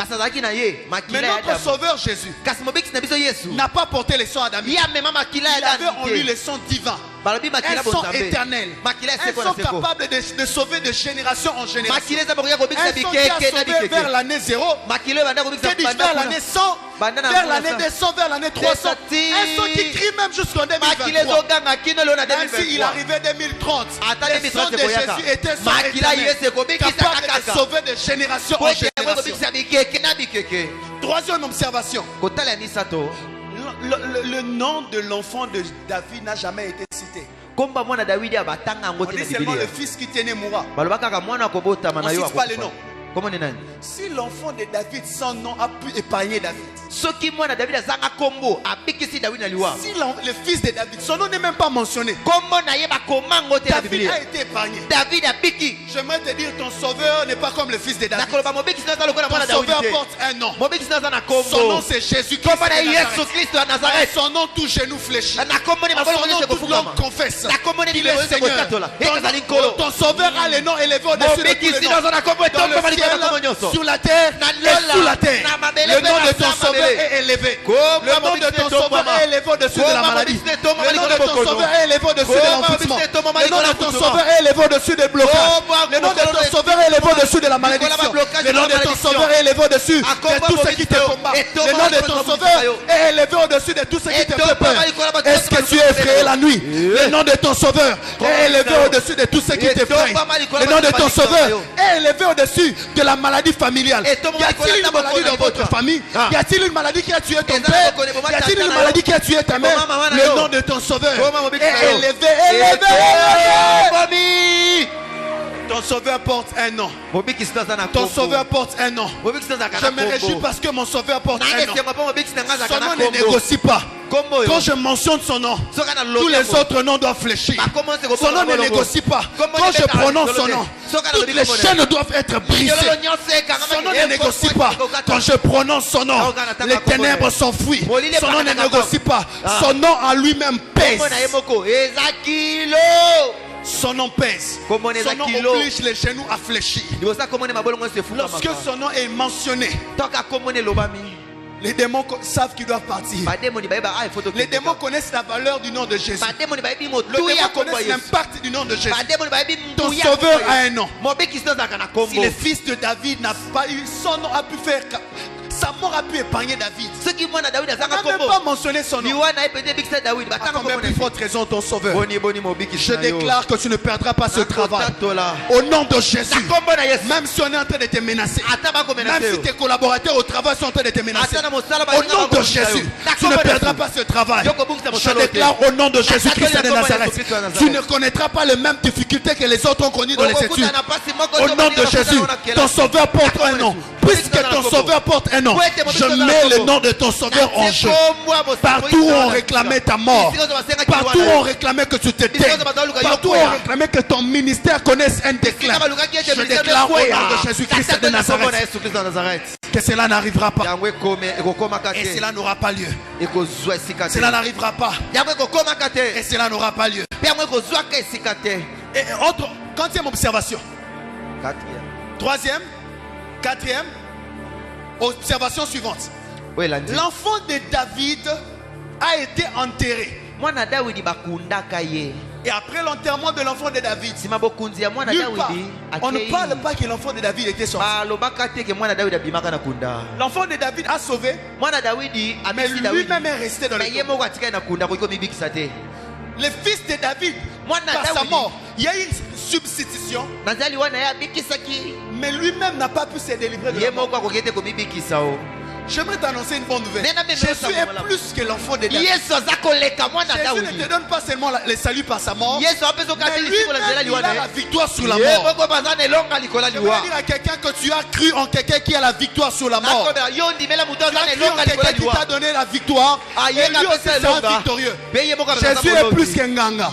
Mais notre sauveur Jésus n'a pas porté les sangs adamiques. Il avait en lui les sangs divins. Un sang éternel. Un sang capable de sauver de génération en génération. Un sang qui a sauvé vers l'année 0. Vers l'année 100. Vers l'année 200. Vers l'année 300. Un sang qui crie même jusqu'en 2023. Même s'il arrivait 2030. Le sang de Jésus était sang éternel. Capable de sauver de génération en génération. Troisième observation. Le nom de l'enfant de David n'a jamais été cité. On dit seulement le fils qui tenait mourra. On ne cite pas le nom. Si l'enfant de David sans nom a pu épargner David, si le fils de David, son nom n'est même pas mentionné, David a été épargné. J'aimerais te dire, ton sauveur n'est pas comme le fils de David. Ton sauveur porte un nom. Son nom c'est Jésus-Christ de Nazareth. Son nom tout genou fléchi. Son nom toute langue confesse qu'il est Seigneur. Ton sauveur a le nom élevé au-dessus de tous les noms. Dans le ciel, sur la terre et sous la terre. Le nom de ton sauveur est élevé. Le nom de ton sauveur est élevé au-dessus de la maladie. Le nom de ton sauveur est élevé au-dessus de l'enfouissement. Le nom de ton sauveur est élevé au-dessus des blocages. Le nom de ton sauveur est élevé au-dessus de la malédiction. Le nom de ton sauveur est élevé au-dessus de tout ce qui te combat. Le nom de ton sauveur est élevé au-dessus de tout ce qui te fait peur. Est-ce que tu es effrayé la nuit? Le nom de ton sauveur est élevé au-dessus de tout ce qui t'effraie. Le nom de ton sauveur est élevé au-dessus de la maladie familiale. Y a-t-il une maladie dans votre famille? Y a-t-il une maladie qui a tué ton père? Y a-t-il une maladie qui a tué ta mère? Le nom de ton sauveur est élevé. Ton sauveur porte un nom. Ton sauveur porte un nom. Je me réjouis parce que mon sauveur porte un nom. Son nom ne négocie pas. Quand je mentionne son nom, tous les autres noms doivent fléchir. Son nom ne négocie pas. Quand je prononce son nom, toutes les chaînes doivent être brisées. Son nom ne négocie pas. Quand je prononce son nom, les ténèbres s'enfuient. Son nom ne négocie pas. Son nom en lui-même pèse. Son nom pèse. Son nom oblige les genoux à fléchir. Lorsque son nom est mentionné, les démons savent qu'ils doivent partir. Les démons connaissent la valeur du nom de Jésus. Le démon connaît l'impact du nom de Jésus. Ton sauveur a un nom. Si le fils de David n'a pas eu, son nom a pu faire... Sa mort a pu épargner David. On n'a même pas mentionné son nom. À combien plus forte raison ton sauveur? Je déclare que tu ne perdras pas ce travail. Au nom de Jésus. Même si on est en train de te menacer. Même si tes collaborateurs au travail sont en train de te menacer. Au nom de Jésus. Tu ne perdras pas ce travail. Je déclare au nom de Jésus-Christ de Nazareth. Tu ne connaîtras pas les mêmes difficultés que les autres ont connues dans les études. Au nom de Jésus. Ton sauveur porte un nom. Puisque ton sauveur porte un nom, je mets le nom de ton sauveur en jeu. Partout où on réclamait ta mort, partout où on réclamait que tu t'éteignes, partout où on réclamait que ton ministère connaisse un déclin, je déclare au nom de Jésus-Christ de Nazareth que cela n'arrivera pas. Et cela n'aura pas lieu. Cela n'arrivera pas. Et cela n'aura pas lieu. Et autre, quatrième observation. Troisième. Quatrième, observation suivante. L'enfant de David a été enterré. Et après l'enterrement de l'enfant de David, on ne parle pas que l'enfant de David était sorti. L'enfant de David a sauvé, mais lui-même est resté dans le tombeau. Le fils de David, par sa mort, il y a eu une substitution, mais lui-même n'a pas pu se délivrer de la mort. J'aimerais t'annoncer une bonne nouvelle. Jésus est plus que l'enfant de David. Jésus ne te donne pas seulement le salut par sa mort, mais lui-même il a la victoire sur la mort. Je veux dire à quelqu'un que tu as cru en quelqu'un qui a la victoire sur la mort. Tu as cru en quelqu'un qui t'a donné la victoire. Et lui aussi c'est un victorieux. Jésus est plus qu'un ganga.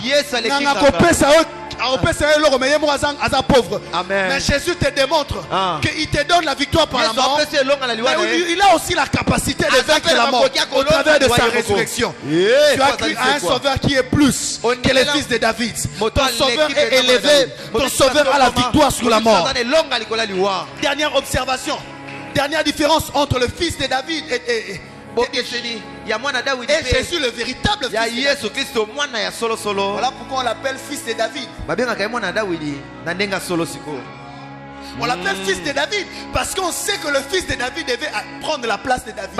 Mais Jésus te démontre qu'il te donne la victoire par la mort. Mais il a aussi la capacité de vaincre la mort au travers de sa résurrection. Tu as cru à un sauveur qui est plus que le fils de David. Ton sauveur est élevé. Ton sauveur a la victoire sur la mort. Dernière observation. Dernière différence entre le fils de David et Jésus, le véritable fils de David. Voilà pourquoi on l'appelle fils de David. On l'appelle fils de David parce qu'on sait que le fils de David devait prendre la place de David.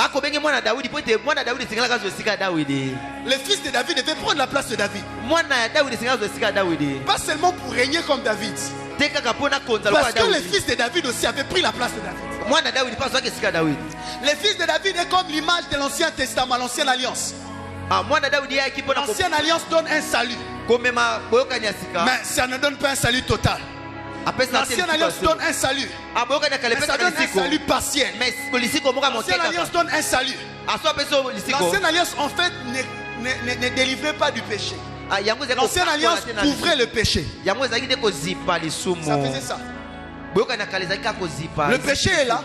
Le fils de David devait prendre la place de David. Pas seulement pour régner comme David, parce que le fils de David aussi avait pris la place de David. Le fils de David est comme l'image de l'Ancien Testament, l'Ancienne Alliance. L'Ancienne Alliance donne un salut, mais ça ne donne pas un salut total. L'Ancienne Alliance donne un salut, mais ça donne un salut partiel. L'Ancienne Alliance donne un salut. L'Ancienne Alliance en fait ne délivrait pas du péché. L'Ancienne Alliance couvrait le péché. Ça faisait ça. Le péché est là,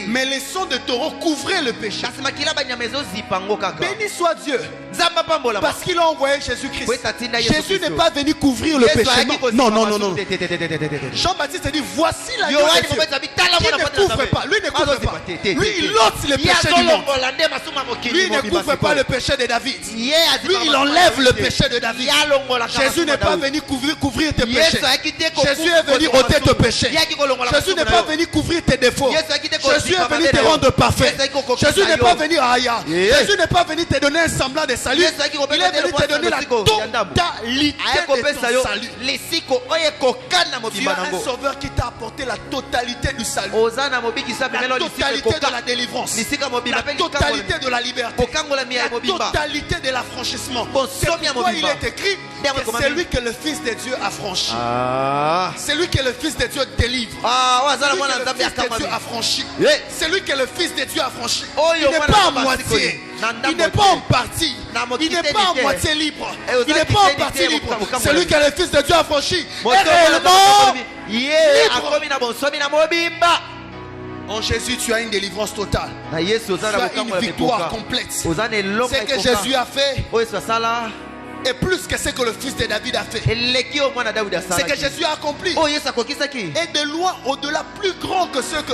Mais les sons de taureau couvraient le péché. Béni soit Dieu. Parce qu'il a envoyé Jésus-Christ. Jésus n'est pas venu couvrir le péché. Non, non, non, non. Jean-Baptiste dit, voici l'agneau de Dieu qui ne couvre pas. Lui ne couvre pas. Lui, il ôte le péché du monde. Lui ne couvre pas le péché de David. Lui, il enlève le péché de David. Jésus n'est pas venu couvrir tes péchés. Jésus est venu ôter tes péchés. Jésus n'est pas venu couvrir tes défauts. Jésus est venu te rendre parfait. Jésus n'est pas venu Jésus n'est pas venu te donner un semblant de salut. Il est venu te donner la totalité de ton salut. Tu as un sauveur qui t'a apporté la totalité du salut, la totalité de la délivrance, la totalité de la liberté, la totalité de l'affranchissement. C'est pourquoi il est écrit que c'est lui que le Fils de Dieu affranchit. C'est lui que le Fils de Dieu délivre. C'est lui que le Fils de Dieu affranchit. C'est lui que le Fils de Dieu affranchit. Il n'est pas à moitié. Il n'est pas en partie. Il n'est pas en moitié libre. Il n'est pas en partie libre. C'est lui que le Fils de Dieu affranchit. Et réellement libre. En Jésus, tu as une délivrance totale. Tu as une victoire complète. Ce que Jésus a fait est plus que ce que le fils de David a fait. Ce que Jésus a accompli est de loin au-delà plus grand que ce que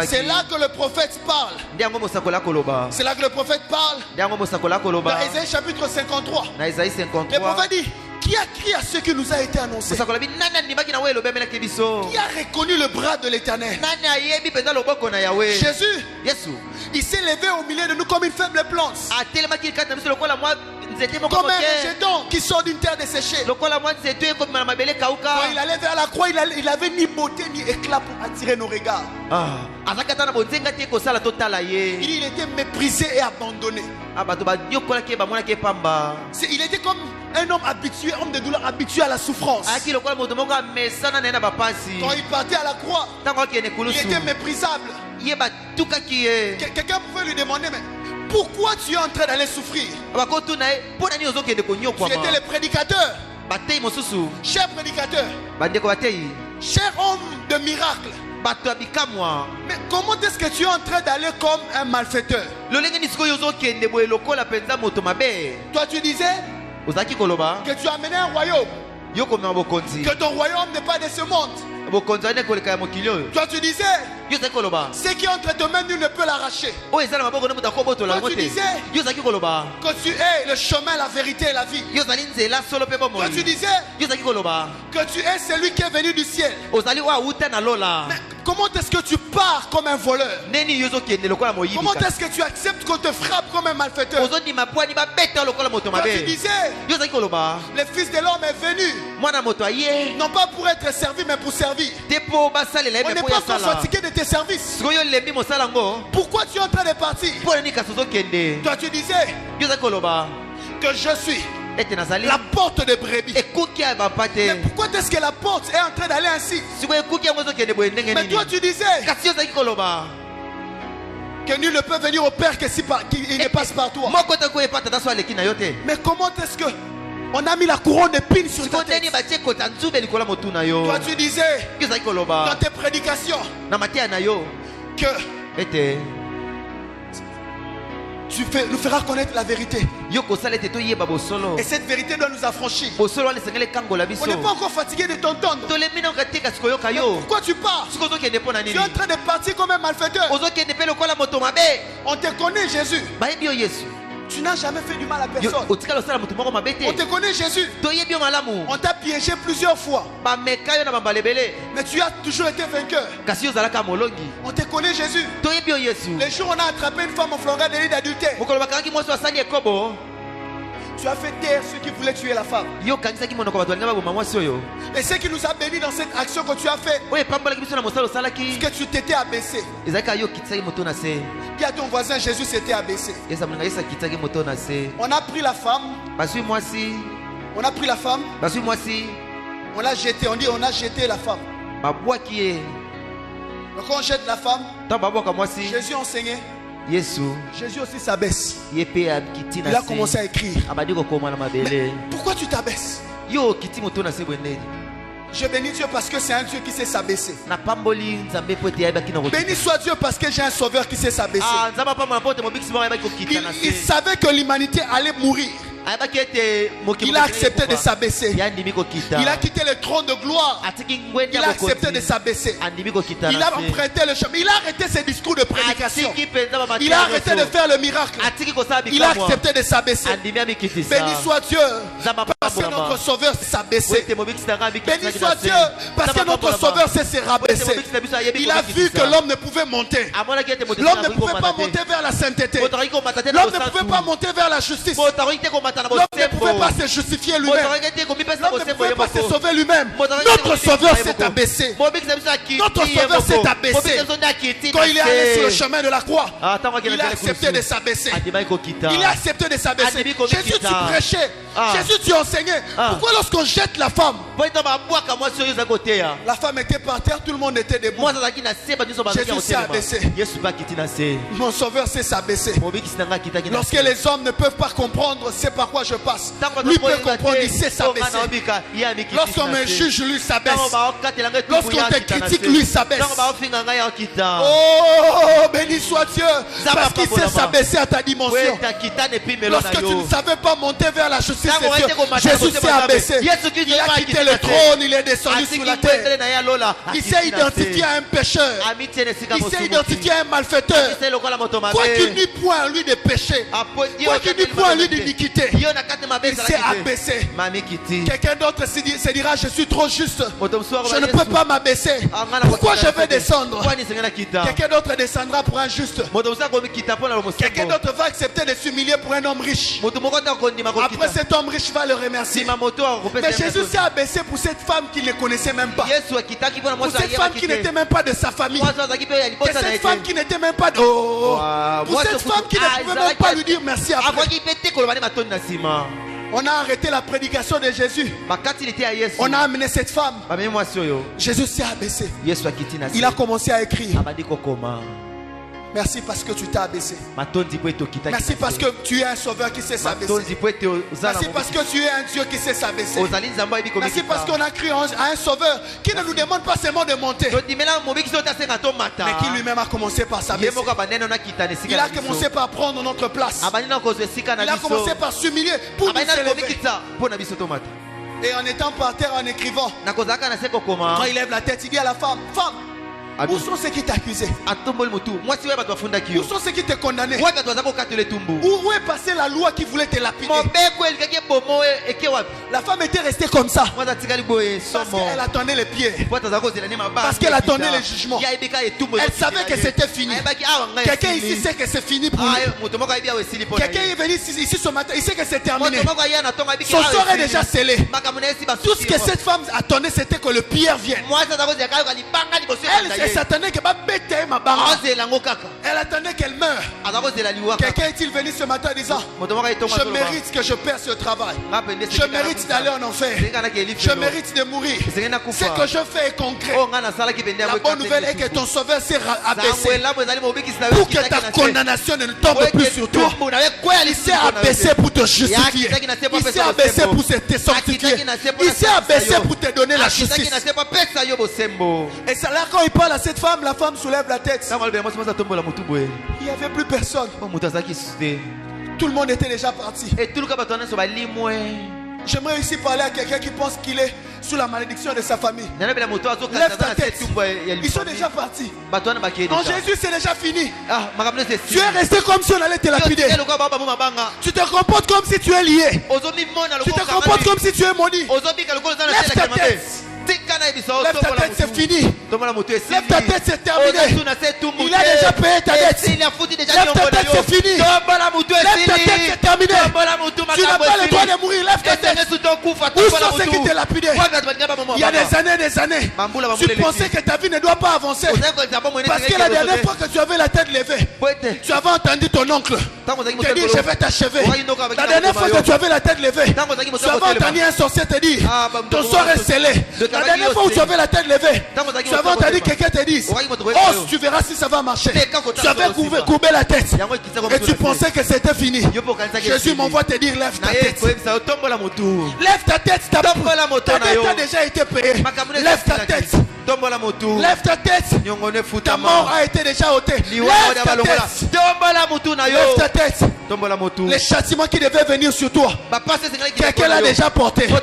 c'est là que le prophète parle. C'est là que le prophète parle. Dans Ésaïe chapitre 53, le prophète dit: qui a crié à ce qui nous a été annoncé? Qui a reconnu le bras de l'Éternel? Jésus, il s'est levé au milieu de nous comme une faible plante, comme un rejeton qui sort d'une terre desséchée. Quand il allait vers la croix, il n'avait ni beauté ni éclat pour attirer nos regards. Il était méprisé et abandonné. Il était comme un homme habitué, homme de douleur, habitué à la souffrance. Quand il partait à la croix, il était méprisable. Quelqu'un pouvait lui demander: mais pourquoi tu es en train d'aller souffrir? Tu étais le prédicateur, cher prédicateur, cher homme de miracle. Mais comment est-ce que tu es en train d'aller comme un malfaiteur? Toi tu disais que tu as amené un royaume, que ton royaume n'est pas de ce monde. Toi tu disais ce qui est entre tes mains, nul ne peut l'arracher. Toi tu disais que tu es le chemin, la vérité et la vie. Toi tu disais que tu es celui qui est venu du ciel. Mais comment est-ce que tu pars comme un voleur? Comment est-ce que tu acceptes qu'on te frappe comme un malfaiteur? Toi tu disais le Fils de l'homme est venu non pas pour être servi mais pour servir. On n'est pas encore fatigué de tes services. Pourquoi tu es en train de partir? Toi tu disais que je suis la porte de brebis. Mais pourquoi est-ce que la porte est en train d'aller ainsi? Mais toi tu disais que nul ne peut venir au Père que si il ne passe par toi. Mais comment est-ce que on a mis la couronne d'épines sur ta tête? Toi tu disais dans tes prédications que tu nous feras connaître la vérité. Et cette vérité doit nous affranchir. On n'est pas encore fatigué de t'entendre. Pourquoi tu pars? Tu es en train de partir comme un malfaiteur. On te connaît, Jésus. Tu n'as jamais fait du mal à personne. On te connaît, Jésus. On t'a piégé plusieurs fois, mais tu as toujours été vainqueur. On te connaît, Jésus. Les jours où on a attrapé une femme en flagrant délit d'adultère, tu as fait taire ceux qui voulaient tuer la femme. Et ce qui nous a bénis dans cette action que tu as fait, c'est que tu t'étais abaissé. Dis à ton voisin: Jésus s'était abaissé. On a pris la femme. On a pris la femme. On l'a jetée. On dit on a jeté la femme. Donc quand on jette la femme, Jésus enseignait. Jésus aussi s'abaisse. Il a commencé à écrire. Mais pourquoi tu t'abaisses? Je bénis Dieu parce que c'est un Dieu qui sait s'abaisser. Béni soit Dieu parce que j'ai un sauveur qui sait s'abaisser. Il savait que l'humanité allait mourir. Il a accepté de s'abaisser. Il a quitté le trône de gloire. Il a accepté de s'abaisser. Il a emprunté le chemin. Il a arrêté ses discours de prédication. Il a arrêté de faire le miracle. Il a accepté de s'abaisser. Béni soit Dieu parce que notre sauveur s'est abaissé. Béni soit Dieu parce que notre sauveur s'est rabaissé. Il a vu que l'homme ne pouvait monter. L'homme ne pouvait pas monter vers la sainteté. L'homme ne pouvait pas monter vers la justice. L'homme ne pouvait pas se justifier lui-même. L'homme ne pouvait pas se sauver lui-même. Notre sauveur s'est abaissé. Notre sauveur s'est abaissé. Quand il est allé sur le chemin de la croix, il a accepté de s'abaisser. Il a accepté de s'abaisser. Jésus, tu prêchais. Jésus, tu enseignais. Pourquoi lorsqu'on jette la femme, la femme était par terre, tout le monde était debout. Jésus s'est abaissé. Mon sauveur s'est s'abaisser. Lorsque les hommes ne peuvent pas comprendre, c'est par quoi je passe. Lui peut comprendre, il sait s'abaisser. Lorsqu'on me juge, lui s'abaisse. Lorsqu'on te critique, lui s'abaisse. Oh, béni soit Dieu, parce qu'il sait s'abaisser à ta dimension. Lorsque tu ne savais pas monter vers la justice de Dieu, Jésus s'est abaissé. Il a quitté le trône, il est descendu sur la terre. Il s'est identifié à un pécheur. Il s'est identifié à un malfaiteur. Quoi qu'il n'y point en lui de péché, quoi qu'il n'y point en lui d'iniquité, il s'est abaissé. Quelqu'un d'autre se dira: je suis trop juste, je ne peux pas m'abaisser. Pourquoi je vais descendre? Quelqu'un d'autre descendra pour un juste. Quelqu'un d'autre va accepter de s'humilier pour un homme riche. Après, cet homme riche va le remercier. Mais Jésus s'est abaissé pour cette femme qu'il ne connaissait même pas. Pour cette femme qui n'était même pas de sa famille. Pour cette femme qui n'était même pas de... Pour cette femme qui ne pouvait même pas lui dire merci après. On a arrêté la prédication de Jésus. On a amené cette femme. Jésus s'est abaissé. Il a commencé à écrire. Merci parce que tu t'es abaissé. Merci parce que tu es un sauveur qui sait s'abaisser. Merci parce que tu es un Dieu qui sait s'abaisser. Merci parce qu'on a cru à un sauveur qui ne nous demande pas seulement de monter, mais qui lui-même a commencé par s'abaisser. Il a commencé par prendre notre place. Il a commencé par s'humilier pour nous élever. Et en étant par terre, en écrivant, quand il lève la tête, il dit à la femme: femme, où sont ceux qui t'accusaient? Où sont ceux qui te condamnaient? Où est passée la loi qui voulait te lapider? La femme était restée comme ça parce qu'elle attendait les pieds, parce qu'elle attendait le jugement. Elle savait que c'était fini. Quelqu'un ici sait que c'est fini pour lui. Quelqu'un est venu ici ce matin, il sait que c'est terminé. Son sort est déjà scellé. Tout ce que cette femme attendait, c'était que le pierre vienne. Elle s'attendait que elle attendait qu'elle meure. Quelqu'un est-il venu ce matin disant: je mérite que je perde ce travail, je mérite d'aller en enfer, je mérite de mourir. Ce que je fais est concret. La bonne nouvelle est que ton sauveur s'est abaissé pour que ta condamnation ne tombe plus sur toi. Il s'est abaissé pour te justifier. Il s'est abaissé pour te sanctifier. Il s'est abaissé pour te donner la justice. Et c'est là quand il parle à cette femme, la femme soulève la tête. Il n'y avait plus personne. Tout le monde était déjà parti. J'aimerais ici parler à quelqu'un qui pense qu'il est sous la malédiction de sa famille. Lève ta tête. Ils sont déjà partis. En Jésus, c'est déjà fini. Tu es resté comme si on allait te lapider. Tu te comportes comme si tu es lié. Tu te comportes comme si tu es maudit. Lève ta tête. Lève ta tête, c'est fini. Lève ta tête, c'est terminé. Il a déjà payé ta dette. Lève ta tête, c'est fini. Lève ta tête, c'est terminé. Tu n'as pas le droit de mourir. Lève ta tête. Où sont ceux qui t'ont lapidé? Il y a des années, tu pensais que ta vie ne doit pas avancer parce que la dernière fois que tu avais la tête levée, Tu avais entendu ton oncle te dire je vais t'achever. La dernière fois que tu avais la tête levée, tu avais entendu un sorcier te dire ton sort est scellé. La dernière fois où tu avais la tête levée, tu avais entendu quelqu'un te dire oh, tu verras si ça va marcher. Tu avais courbé la tête et tu pensais que c'était fini. Jésus m'envoie te dire lève ta tête. Lève ta tête, ta dette a déjà été payée. Lève ta tête. Lève ta tête. Ta mort a été déjà ôtée. Lève ta tête. Lève ta tête. Les châtiments qui devaient venir sur toi, quelqu'un l'a déjà porté. Lève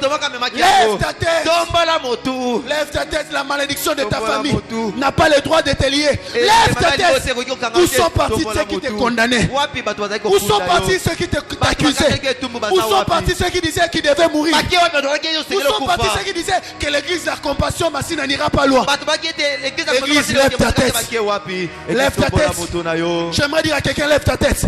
ta tête. Lève ta tête. La malédiction de ta famille n'a pas le droit de te lier. Lève ta tête. Où sont partis ceux qui te condamnaient? Où sont partis ceux qui t'accusaient? Où sont partis ceux qui disaient qu'ils devaient mourir? Où sont partis ceux qui disaient que l'église de la compassion Massina n'ira pas loin? Église, lève ta tête. Lève ta tête. J'aimerais dire à quelqu'un, lève ta tête.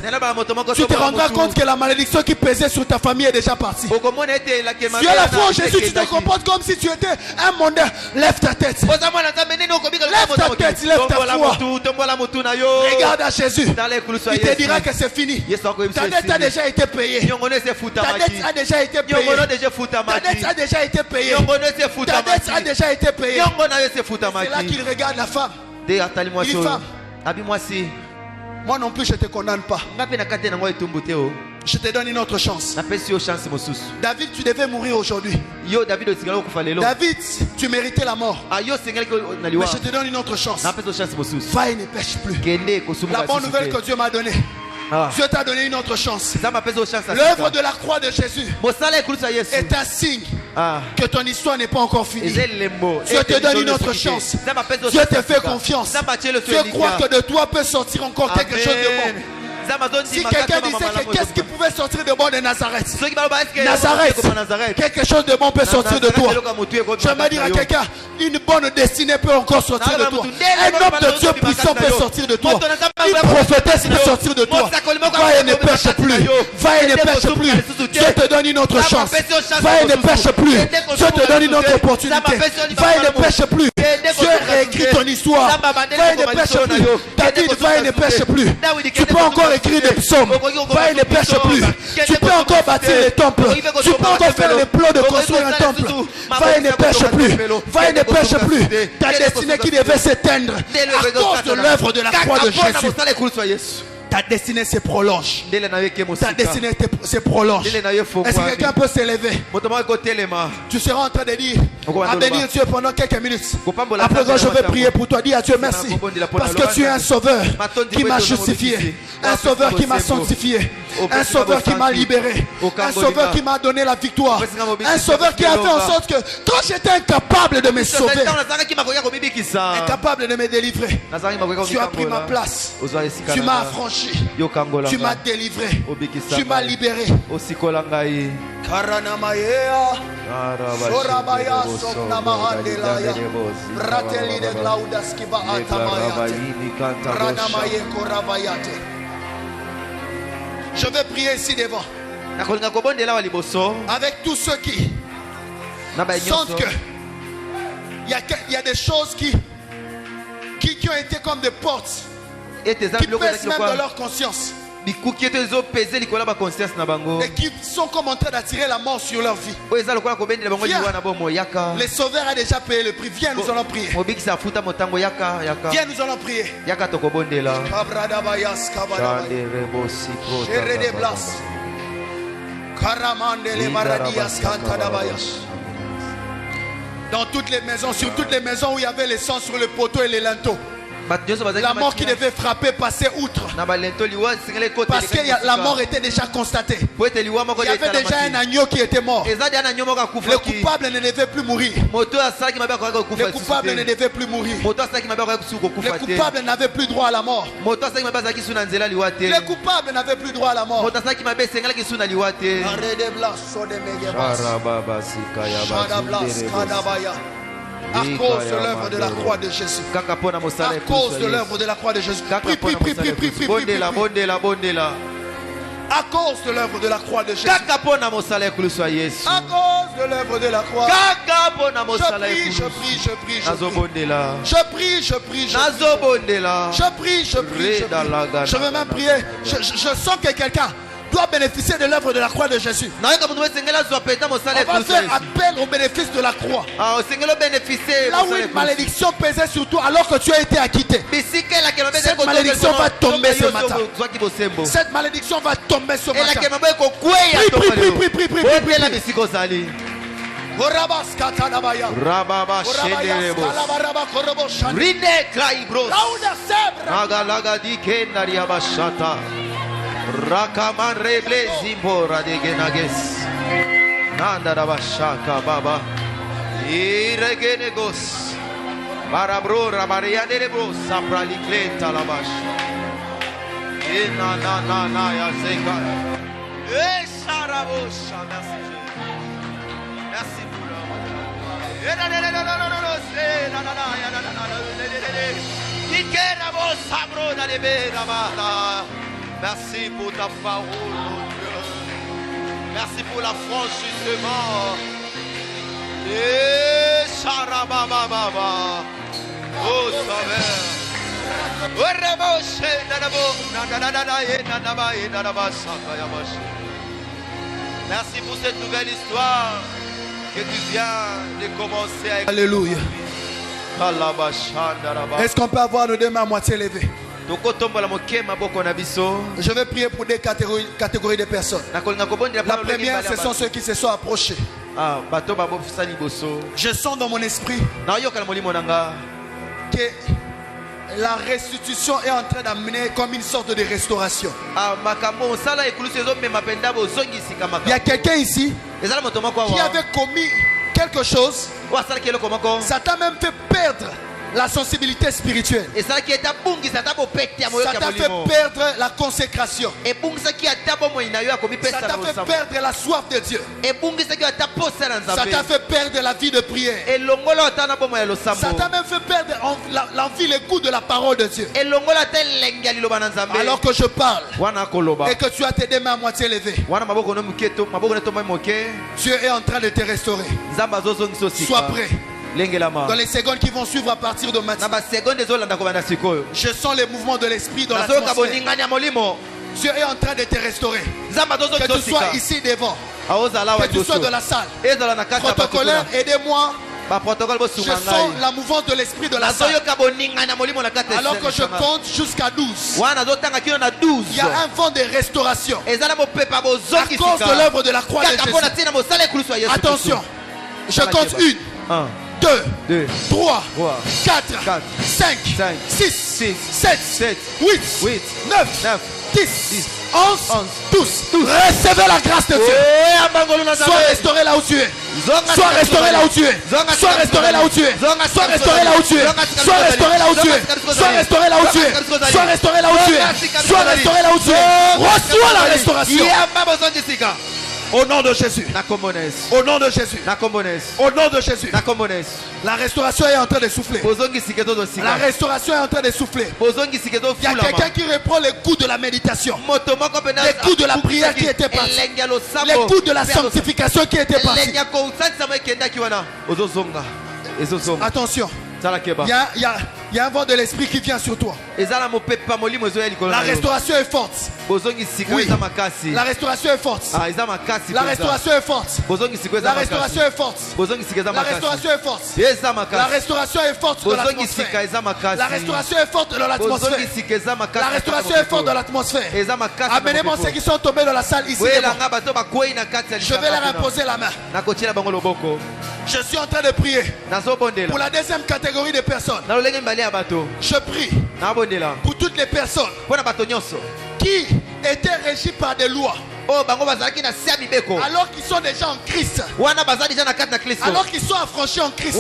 Tu te rendras compte que la malédiction qui pesait sur ta famille est déjà partie. Tu as la foi en Jésus, tu te comportes comme si tu étais un mondain. Lève ta tête. Lève ta tête, lève ta foi. Regarde à Jésus. Il te dira que c'est fini. Ta dette a déjà été payée. Ta dette a déjà été payée. Ta dette a déjà été payée. Ta dette a déjà été payée. C'est là qu'il regarde la femme. Il dit femme, moi non plus je ne te condamne pas. Je te donne une autre chance. David, tu devais mourir aujourd'hui. David, tu méritais la mort. Mais je te donne une autre chance. Va et ne pêche plus. La bonne nouvelle que Dieu m'a donnée. Dieu t'a donné une autre chance. L'œuvre de la croix de Jésus est un signe que ton histoire n'est pas encore finie. Dieu te donne une autre chance. Dieu te fait confiance. Dieu croit que de toi peut sortir encore quelque chose de bon. Si quelqu'un disait que qu'est-ce qui pouvait sortir de bon de Nazareth, quelque chose de bon peut sortir de toi. Je vais dire à quelqu'un, une bonne destinée peut encore sortir de toi. Un homme de Dieu puissant peut sortir de toi. Une prophétesse peut sortir de toi. Va et ne pêche plus. Va et ne pêche plus. Dieu te donne une autre chance. Va et ne pêche plus. Dieu te donne une autre opportunité. Va et ne pêche plus. Dieu réécrit ton histoire. Va et ne pêche plus. David, va et ne pêche plus. Tu peux encore écrire des psaumes. Va et ne pêche plus. Tu peux encore bâtir les temples. Tu peux encore faire les plans de construire un temple. Va et ne pêche plus. Va et ne pêche plus. Ta destinée qui devait s'éteindre à cause de l'œuvre de la croix de Jésus. Ta destinée se prolonge. Ta destinée se prolonge. Est-ce que quelqu'un peut s'élever? Tu seras en train de dire à bénir Dieu pendant quelques minutes. Après quand je vais prier pour toi, dis à Dieu merci. Parce que tu es un sauveur qui m'a justifié. Un sauveur qui m'a sanctifié. Un sauveur qui m'a libéré. Un sauveur qui m'a donné la victoire. Un sauveur qui a fait en sorte que quand j'étais incapable de me sauver, incapable de me délivrer, tu as pris ma place. Tu m'as affranchi. Tu m'as délivré. Tu m'as libéré. Je vais prier ici devant avec tous ceux qui sentent que il y a des choses qui ont été comme des portes qui pèsent même dans leur conscience et qui sont comme en train d'attirer la mort sur leur vie. Viens. Le Sauveur a déjà payé le prix. Viens, nous allons prier. Viens, nous allons prier. Dans toutes les maisons, sur toutes les maisons où il y avait le sang sur le poteau et les linteaux, la mort qui devait frapper passait outre. Parce que la mort était déjà constatée. Il y avait déjà un agneau qui était mort. Le coupable ne devait plus mourir. Le coupable ne devait plus mourir. Le coupable n'avait plus droit à la mort. Le coupable n'avait plus droit à la mort. À cause de l'œuvre de la croix de Jésus. À cause de l'œuvre de la croix de Jésus. Prie, prie, prie, prie, prie, prie, prie. À cause de l'œuvre de la croix de Jésus. À cause de l'œuvre de la croix. Je prie, je prie, je prie, je prie. Je prie, je prie, je prie. Je prie, je prie, je prie. Je veux même prier. Je sens que quelqu'un doit bénéficier de l'œuvre de la croix de Jésus. On va faire appel au bénéfice de la croix. Là où une malédiction pesait sur toi alors que tu as été acquitté, cette malédiction va tomber ce matin. Cette malédiction va tomber ce matin. Prie, prie, prie, prie, prie, prie. Rakaman reble zimbora de genages nanda rabashaka baba iregenegos barabro rabaria de bro saprali kleta labash ina na ya zeka sarabo merci merci merci pour ta parole, mon Dieu. Merci pour la franchissement. Et Sarababa. Oh, merci pour cette nouvelle histoire que tu viens de commencer avec. Alléluia. Est-ce qu'on peut avoir nos deux mains à moitié levées? Je vais prier pour deux catégories de personnes. La première, ce sont ceux qui se sont approchés. Je sens dans mon esprit que la restitution est en train d'amener comme une sorte de restauration. Il y a quelqu'un ici qui avait commis quelque chose. Ça t'a même fait perdre la sensibilité spirituelle. Ça t'a fait perdre la consécration. Ça t'a fait perdre la soif de Dieu. Ça t'a fait perdre la vie de prière. Ça t'a même fait perdre l'envie, le goût de la parole de Dieu. Alors que je parle et que tu as tes deux mains à moitié levées, Dieu est en train de te restaurer. Sois prêt. Dans les secondes qui vont suivre à partir de maintenant, je sens les mouvements de l'esprit dans l'atmosphère. Dieu est en train de te restaurer. Que tu sois ici devant, que tu sois de la salle. Protocolaire, aidez-moi. Je sens la mouvance de l'esprit de la salle. Alors que je compte jusqu'à 12. Il y a un vent de restauration à cause de l'œuvre de la croix de Jésus. Attention, je compte 1, 2, 3, 4, 5, 6, 7, 8, 9, 10, 11, 12. Recevez la grâce de Dieu. Sois restauré là où tu es. Sois restauré là où tu es. Sois restauré là où tu es. Sois restauré là où tu es. Sois restauré là où tu es. Sois restauré là où tu es. Sois restauré là où tu es. Sois restauré là où tu es. Reçois la restauration. Au nom de Jésus. Au nom de Jésus. Au nom de Jésus. La restauration est en train de souffler. La restauration est en train de souffler. Il y a quelqu'un qui reprend les coups de la méditation, les coups de la prière qui étaient partis, les coups de la sanctification qui étaient partis. Attention. Il y a un vent de l'esprit qui vient sur toi. La restauration est forte. Oui. La restauration est forte. La restauration est forte. La restauration est forte. La restauration est forte. La restauration est forte dans l'atmosphère. La restauration est forte dans l'atmosphère. La restauration est forte dans l'atmosphère. Amenez-moi ceux qui sont tombés dans la salle ici. Je vais leur imposer la main. Je suis en train de prier pour la deuxième catégorie de personnes. Je prie pour toutes les personnes qui étaient régies par des lois, alors qu'ils sont déjà en Christ, alors qu'ils sont affranchis en Christ.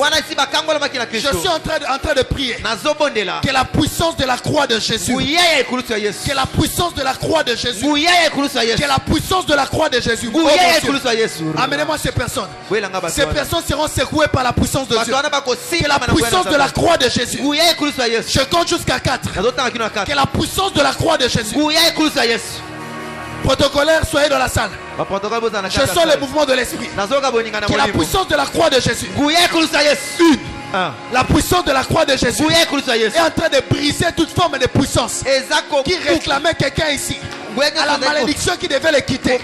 Je suis en train de prier que la puissance de la croix de Jésus, que la puissance de la croix de Jésus, que la puissance de la croix de Jésus, amenez-moi ces personnes. Ces personnes seront secouées par la puissance de Dieu. Que la puissance de la croix de Jésus, je compte jusqu'à 4. Que la puissance de la croix de Jésus protocolaires, soyez dans la salle. Je sens le mouvement de l'esprit. Que la puissance de la croix de Jésus. La puissance de la croix de Jésus est en train de briser toute forme de puissance qui réclamait quelqu'un ici. À la malédiction qui devait le quitter.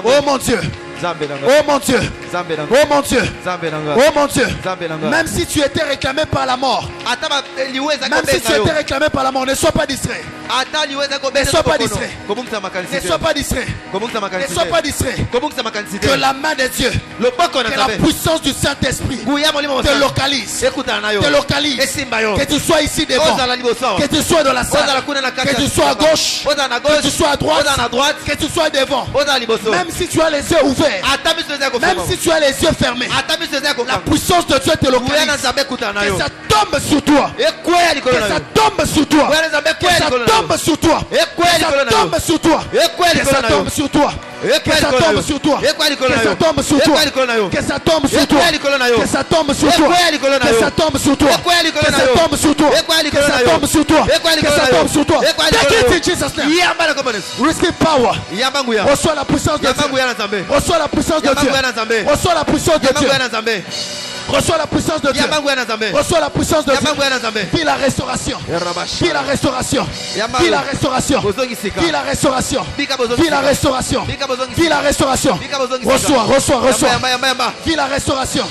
Oh mon Dieu. Oh mon Dieu. Oh mon Dieu. Oh mon Dieu. Même si tu étais réclamé par la mort. Même si tu étais réclamé par la mort, ne sois pas distrait. Ne sois pas distrait. Ne sois pas distrait. Ne sois pas distrait. Que la main de Dieu, que la puissance du Saint-Esprit te localise. Te localise. Que tu sois ici devant. Que tu sois dans la salle. Que tu sois à gauche. Que tu sois à droite. Que tu sois devant. Même si tu as les yeux ouverts. Même si tu as les yeux fermés, la puissance de Dieu te localise. Que ça tombe sur toi. Que ça tombe sur toi. Que ça tombe sur toi. Que ça tombe sur toi. Que ça tombe sur toi. Que ça tombe sur toi. Que ça tombe sur toi. Que ça tombe sur toi. Que ça tombe sur toi. Que ça tombe sur toi. Que ça tombe sur toi. Que ça tombe sur toi. Que ça tombe sur toi. Take it in Jesus' name. Receive power. Reçois la puissance de Dieu. Reçois la puissance de Dieu. Reçois la puissance de Dieu. Reçois la puissance de Dieu. Reçois la puissance de Dieu. Vis la restauration. Vis la restauration. Vis la restauration. Vis la restauration. Vis la restauration. Vis la restauration. Reçois. Vis la restauration.